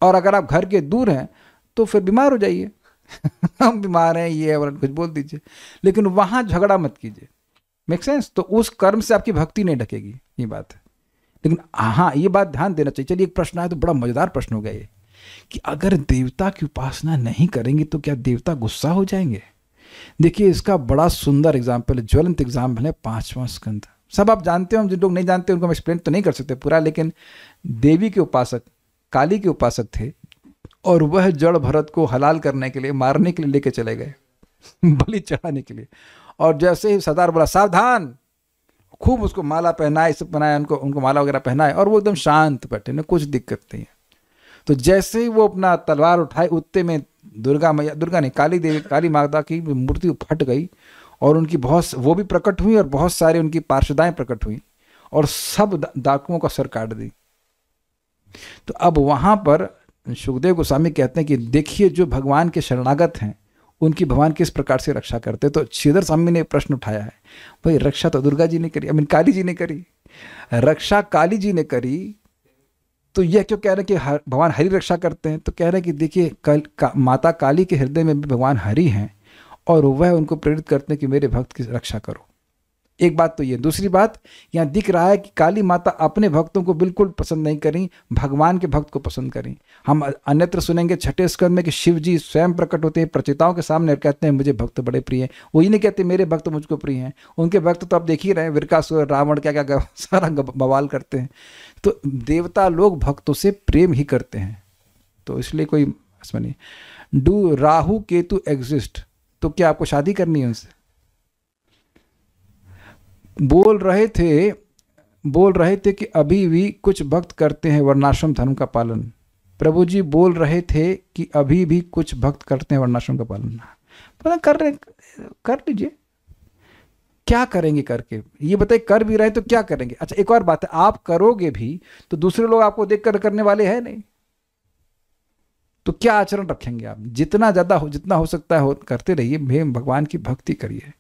और अगर आप घर के दूर हैं तो फिर बीमार हो जाइए हम बीमार हैं ये और कुछ बोल दीजिए, लेकिन वहाँ झगड़ा मत कीजिए। Make sense? तो उस कर्म से आपकी भक्ति नहीं ढकेगी, ये बात है। लेकिन हाँ ये बात ध्यान देना चाहिए। चलिए एक प्रश्न आया तो बड़ा मजेदार प्रश्न हो गया ये कि अगर देवता की उपासना नहीं करेंगे तो क्या देवता गुस्सा हो जाएंगे? देखिए इसका बड़ा सुंदर एग्जाम्पल है, ज्वलंत एग्जाम्पल है 5वां स्कंद। सब आप जानते हो, जिन लोग नहीं जानते उनको हम एक्सप्लेन तो नहीं कर सकते पूरा, लेकिन देवी के उपासक, काली के उपासक थे, और वह जड़ भरत को हलाल करने के लिए, मारने के लिए लेके चले गए बलि चढ़ाने के लिए। और जैसे ही सरदार बोला सावधान, खूब उसको माला पहनाए, सब बनाया, उनको माला वगैरह पहनाए, और वो एकदम शांत बैठे, ना कुछ दिक्कत नहीं है। तो जैसे ही वो अपना तलवार उठाए, उतने में दुर्गा नहीं, काली देवी, काली माता की मूर्ति फट गई, और उनकी वो भी प्रकट हुई, और बहुत सारे उनकी पार्षदाएं प्रकट हुई, और सब डाकुओं का सर काट दी। तो अब वहां पर सुखदेव गोस्वामी कहते हैं कि देखिए जो भगवान के शरणागत हैं उनकी भगवान किस प्रकार से रक्षा करते। तो श्रीधर स्वामी ने प्रश्न उठाया है, भाई रक्षा तो दुर्गा जी ने करी, काली जी ने करी, रक्षा काली जी ने करी, तो यह क्यों कह रहे हैं कि भगवान हरि रक्षा करते हैं? तो कह रहे हैं कि देखिए माता काली के हृदय में भी भगवान हरि हैं, और वह उनको प्रेरित करते हैं कि मेरे भक्त की रक्षा करो। एक बात तो ये। दूसरी बात, यहाँ दिख रहा है कि काली माता अपने भक्तों को बिल्कुल पसंद नहीं करी, भगवान के भक्त को पसंद करी। हम अन्यत्र सुनेंगे छठे स्कंद में कि शिव जी स्वयं प्रकट होते हैं प्रचेताओं के सामने और कहते हैं मुझे भक्त बड़े प्रिय हैं। वो ही नहीं कहते मेरे भक्त मुझको प्रिय हैं, उनके भक्त तो आप देख ही रहे हैं, विरकासुर, रावण, क्या क्या सारा बवाल करते हैं। तो देवता लोग भक्तों से प्रेम ही करते हैं, तो इसलिए कोई इसमें नहीं। डू राहु केतु एग्जिस्ट, तो क्या आपको शादी करनी है उनसे? बोल रहे थे कि अभी भी कुछ भक्त करते हैं वर्णाश्रम धर्म का पालन। प्रभु जी बोल रहे थे कि अभी भी कुछ भक्त करते हैं वर्णाश्रम का पालन। पता कर लीजिए, क्या करेंगे करके, ये बताइए। कर भी रहे तो क्या करेंगे? अच्छा एक और बात है, आप करोगे भी तो दूसरे लोग आपको देखकर करने वाले हैं नहीं, तो क्या आचरण रखेंगे आप? जितना हो सकता है करते रहिए, भगवान की भक्ति करिए।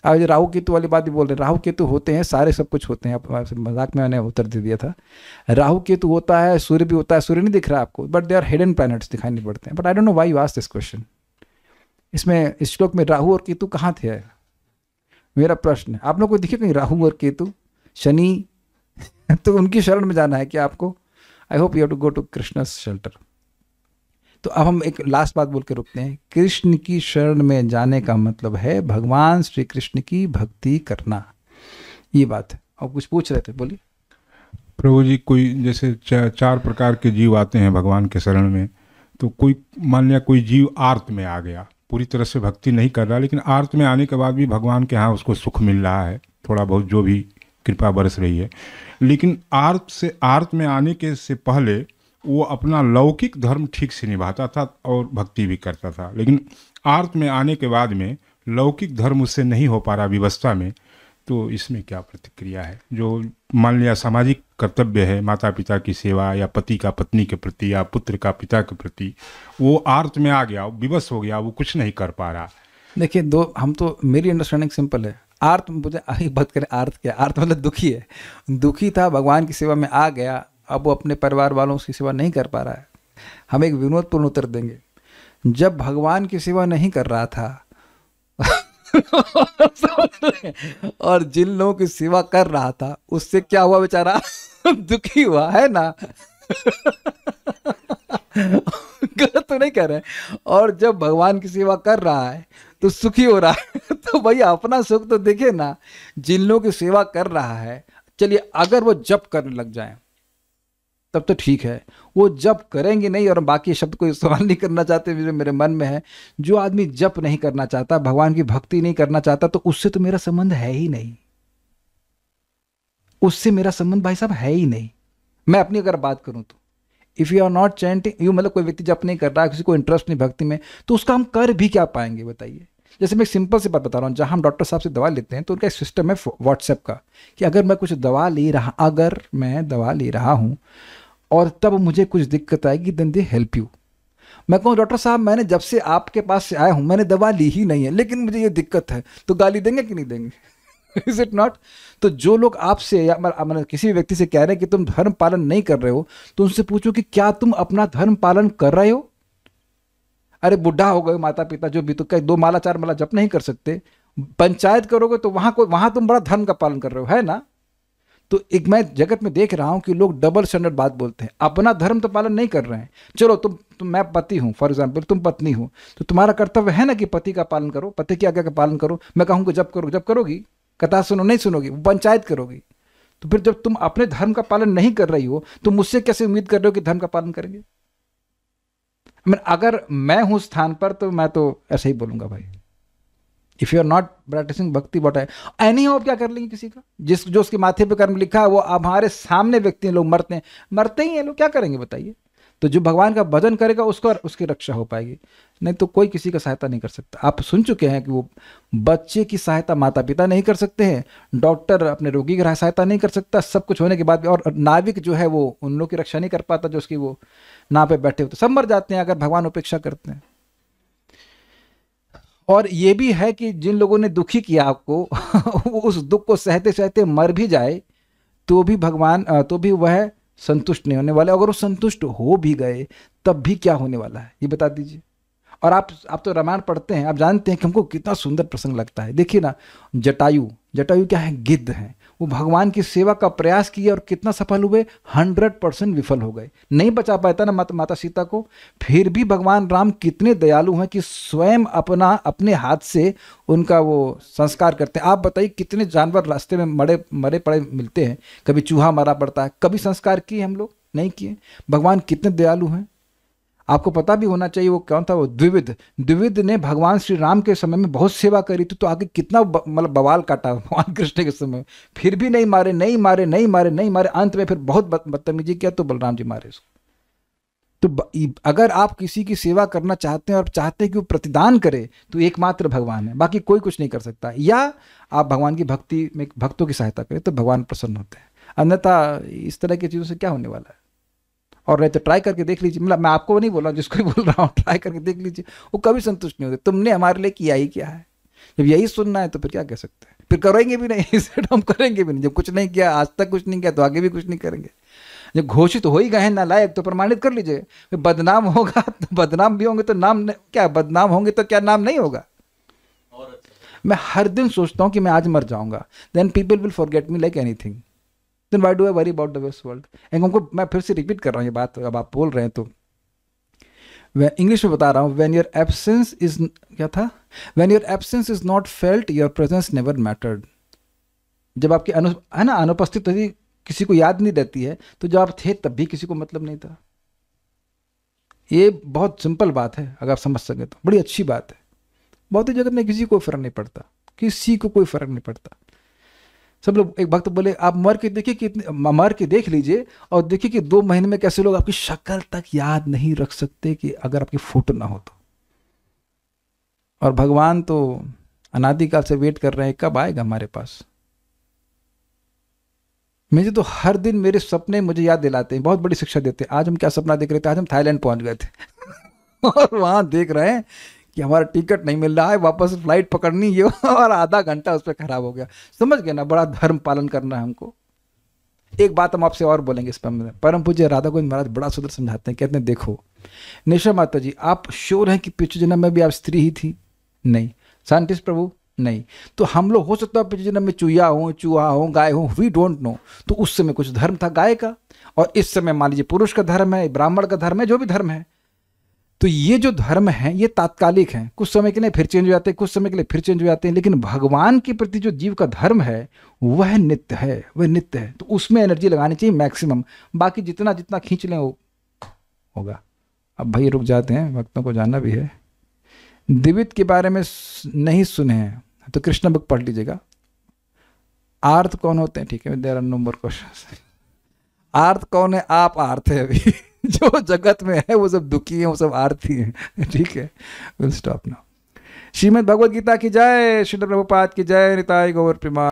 आज राहु केतु वाली बात भी बोल रहे हैं, राहु केतु होते हैं, सारे सब कुछ होते हैं। मजाक में मैंने उत्तर दे दिया था। राहु केतु होता है, सूर्य भी होता है। सूर्य नहीं दिख रहा आपको, but they are hidden planets, दिखाई नहीं पड़ते हैं। But I don't know why you asked this question. इसमें इस श्लोक में राहु और केतु कहाँ थे? मेरा प्रश्न है, आप लोग को दिखे कहीं राहु और केतु, शनि? तो उनकी शरण में जाना है क्या आपको? I hope you have to go to Krishna shelter. तो अब हम एक लास्ट बात बोल के रुकते हैं। कृष्ण की शरण में जाने का मतलब है भगवान श्री कृष्ण की भक्ति करना, ये बात है। और कुछ पूछ रहे थे, बोलिए। प्रभु जी, कोई जैसे चार प्रकार के जीव आते हैं भगवान के शरण में, तो कोई मान लिया कोई जीव आर्त में आ गया, पूरी तरह से भक्ति नहीं कर रहा, लेकिन आर्त में आने के बाद भी भगवान के यहाँ उसको सुख मिल रहा है, थोड़ा बहुत जो भी कृपा बरस रही है, लेकिन आर्त में आने के से पहले वो अपना लौकिक धर्म ठीक से निभाता था और भक्ति भी करता था, लेकिन आर्त में आने के बाद में लौकिक धर्म उससे नहीं हो पा रहा विवस्था में, तो इसमें क्या प्रतिक्रिया है? जो मान लिया सामाजिक कर्तव्य है, माता पिता की सेवा या पति का पत्नी के प्रति या पुत्र का पिता के प्रति, वो आर्त में आ गया, विवश हो गया, वो कुछ नहीं कर पा रहा। देखिए मेरी अंडरस्टैंडिंग सिंपल है। आर्त मुझे बात करें, आर्त क्या? आर्त मतलब दुखी है, दुखी था, भगवान की सेवा में आ गया, अब वो अपने परिवार वालों की सेवा नहीं कर पा रहा है। हम एक विनोदपूर्ण उत्तर देंगे, जब भगवान की सेवा नहीं कर रहा था और जिन लोगों की सेवा कर रहा था उससे क्या हुआ बेचारा? दुखी हुआ है ना? गलत तो नहीं कर रहे। और जब भगवान की सेवा कर रहा है तो सुखी हो रहा है। तो भाई अपना सुख तो देखे ना। जिन लोगों की सेवा कर रहा है, चलिए अगर वो जप करने लग जाए तब तो ठीक है, वो जप करेंगे नहीं, और बाकी शब्द को इस्तेमाल नहीं करना चाहते, मेरे मन में है। जो आदमी जप नहीं करना चाहता, भगवान की भक्ति नहीं करना चाहता, तो उससे तो मेरा संबंध है ही नहीं, उससे मेरा संबंध भाई साहब है ही नहीं। मैं अपनी अगर बात करूं तो if you are not chanting, मतलब कोई व्यक्ति जप नहीं कर रहा है, किसी को इंटरेस्ट नहीं भक्ति में, तो उसका हम कर भी क्या पाएंगे बताइए? जैसे मैं एक सिंपल सी बात बता रहा हूँ, जहाँ हम डॉक्टर साहब से दवा लेते हैं तो उनका एक सिस्टम है व्हाट्सएप का, कि अगर मैं दवा ले रहा हूँ और तब मुझे कुछ दिक्कत आएगी, देन दे हेल्प यू। मैं कहूँ डॉक्टर साहब मैंने जब से आपके पास से आया हूँ मैंने दवा ली ही नहीं है, लेकिन मुझे ये दिक्कत है, तो गाली देंगे कि नहीं देंगे? Is it not? तो जो लोग आपसे या किसी भी व्यक्ति से कह रहे हैं कि तुम धर्म पालन नहीं कर रहे हो, तो उनसे पूछो कि क्या तुम अपना धर्म पालन कर रहे हो? अरे बुढ़ा हो गए माता पिता जो भी, तो क्या 2 माला 4 माला जप नहीं कर सकते? पंचायत करोगे तो वहां तुम बड़ा धर्म का पालन कर रहे हो, है ना? तो एक मैं जगत में देख रहा हूं कि लोग डबल स्टैंडर्ड बात बोलते हैं, अपना धर्म तो पालन नहीं कर रहे हैं। चलो तुम मैं पति हूं, फॉर एग्जाम्पल तुम पत्नी हो, तो तुम्हारा कर्तव्य है ना कि पति का पालन करो, पति की आज्ञा का पालन करो। मैं कहूँगा जब करोगी, कथा सुनो नहीं सुनोगी, पंचायत करोगी। तो फिर जब तुम अपने धर्म का पालन नहीं कर रही हो, तो मुझसे कैसे उम्मीद कर रहे हो कि धर्म का पालन करेंगे? अगर मैं हूं स्थान पर तो मैं तो ऐसे ही बोलूंगा, भाई if you are not practising bhakti what है एनी हाउ, क्या कर लेंगे किसी का? जो उसके माथे पे कर्म लिखा है वो अब हमारे सामने व्यक्ति लोग मरते ही हैं लोग, क्या करेंगे बताइए? तो जो भगवान का भजन करेगा उसको उसकी रक्षा हो पाएगी, नहीं तो कोई किसी का सहायता नहीं कर सकता। आप सुन चुके हैं कि वो बच्चे की सहायता माता पिता नहीं कर सकते हैं, डॉक्टर अपने रोगी की सहायता नहीं कर सकता, सब कुछ होने के बाद भी, और नाविक जो है वो उन लोगों की रक्षा नहीं कर पाता जो उसकी वो नाव पे बैठे हो, तो सब मर जाते हैं अगर भगवान उपेक्षा करते हैं। और ये भी है कि जिन लोगों ने दुखी किया आपको उस दुख को सहते सहते मर भी जाए तो भी वह संतुष्ट नहीं होने वाले। अगर वो संतुष्ट हो भी गए तब भी क्या होने वाला है ये बता दीजिए। और आप तो रामायण पढ़ते हैं, आप जानते हैं कि हमको कितना सुंदर प्रसंग लगता है। देखिए ना, जटायु जटायु क्या है? गिद्ध हैं। वो भगवान की सेवा का प्रयास किए और कितना सफल हुए? 100% विफल हो गए। नहीं बचा पाता ना माता सीता को। फिर भी भगवान राम कितने दयालु हैं कि स्वयं अपने हाथ से उनका वो संस्कार करते हैं। आप बताइए कितने जानवर रास्ते में मरे पड़े मिलते हैं, कभी चूहा मरा पड़ता है, कभी संस्कार किए हम लोग? नहीं किए। भगवान कितने दयालु हैं। आपको पता भी होना चाहिए वो कौन था? वो द्विविद ने भगवान श्री राम के समय में बहुत सेवा करी थी, तो आगे कितना मतलब बवाल काटा भगवान कृष्ण के समय, फिर भी नहीं मारे, नहीं मारे, नहीं मारे, नहीं मारे। अंत में फिर बहुत बदतमीजी किया तो बलराम जी मारे उसको। तो अगर आप किसी की सेवा करना चाहते हैं और चाहते हैं कि वो प्रतिदान करे, तो एकमात्र भगवान है, बाकी कोई कुछ नहीं कर सकता। या आप भगवान की भक्ति में भक्तों की सहायता करें तो भगवान प्रसन्न होते हैं, अन्यथा इस तरह की चीज़ों से क्या होने वाला है। और नहीं तो ट्राई करके देख लीजिए, मतलब मैं आपको नहीं बोल रहा हूँ, जिसको भी बोल रहा हूँ, ट्राई करके देख लीजिए, वो कभी संतुष्ट नहीं होते। तुमने हमारे लिए किया ही क्या है? जब यही सुनना है तो फिर क्या कह सकते हैं? फिर करेंगे भी नहीं, इसे हम करेंगे भी नहीं। जब कुछ नहीं किया, आज तक कुछ नहीं किया, तो आगे भी कुछ नहीं करेंगे। जब घोषित हो ही गए हैं नालायक, तो प्रमाणित कर लीजिए। फिर बदनाम होगा तो बदनाम भी होंगे तो नाम क्या, बदनाम होंगे तो क्या नाम नहीं होगा? मैं हर दिन सोचता हूँ कि मैं आज मर जाऊंगा, then people will forget me like anything, then why do I worry about the west world. हमको मैं फिर से रिपीट कर रहा हूँ ये बात, अब आप बोल रहे हैं तो इंग्लिश में बता रहा हूँ। व्हेन योर एब्सेंस इज, क्या था? When your absence is not felt, your presence never mattered. जब आपकी है ना अनुपस्थिति किसी को याद नहीं रहती है, तो जब आप थे तब भी किसी को मतलब नहीं था। ये बहुत सिंपल बात है, अगर आप समझ सके तो बड़ी अच्छी बात है। भौतिक जगत में किसी को फर्क नहीं पड़ता, किसी को कोई फर्क नहीं पड़ता। सब लोग, एक भक्त बोले आप मर के देखिए कि मर के देख लीजिए और देखिए कि 2 महीने में कैसे लोग आपकी शक्ल तक याद नहीं रख सकते कि अगर आपकी फोटो ना हो तो। और भगवान तो अनादिकाल से वेट कर रहे हैं कब आएगा हमारे पास। मुझे तो हर दिन मेरे सपने मुझे याद दिलाते हैं, बहुत बड़ी शिक्षा देते हैं। आज हम क्या सपना देख रहे थे? आज हम थाईलैंड पहुंच गए थे और वहां देख रहे हैं कि हमारा टिकट नहीं मिल रहा है, वापस फ्लाइट पकड़नी ये, और आधा घंटा उस पर खराब हो गया। समझ गए ना, बड़ा धर्म पालन करना है हमको। एक बात हम आपसे और बोलेंगे इस पर। परम पूज्य राधा गोविंद महाराज बड़ा सुंदर समझाते हैं, कहते हैं देखो निशा माता जी, आप श्योर हैं कि पिछले जन्म में भी आप स्त्री ही थी? नहीं। साइंटिस्ट प्रभु? नहीं। तो हम लोग हो सकता है पिछले जन्म में चूहा हो, गाय हो, वी डोंट नो। तो उस समय कुछ धर्म था गाय का, और इस समय मान लीजिए पुरुष का धर्म है, ब्राह्मण का धर्म है, जो भी धर्म है। तो ये जो धर्म है ये तात्कालिक हैं, कुछ समय के लिए फिर चेंज हो जाते हैं, कुछ समय के लिए फिर चेंज हो जाते हैं। लेकिन भगवान के प्रति जो जीव का धर्म है वह नित्य है, वह नित्य है। तो उसमें एनर्जी लगानी चाहिए मैक्सिमम, बाकी जितना जितना खींच लें वो होगा। अब भाई रुक जाते हैं, भक्तों को जानना भी है। द्विविद के बारे में नहीं सुने हैं तो कृष्ण बुक पढ़ लीजिएगा। आर्थ कौन होते हैं? ठीक है, there are no more questions. आर्थ कौन है? आप आर्थ है अभी जो जगत में है वो सब दुखी है, वो सब आरती है। ठीक है, will stop now. Shrimad Bhagavad Gita की जय, श्रील प्रभुपाद की जय, निताई गौर प्रेमा।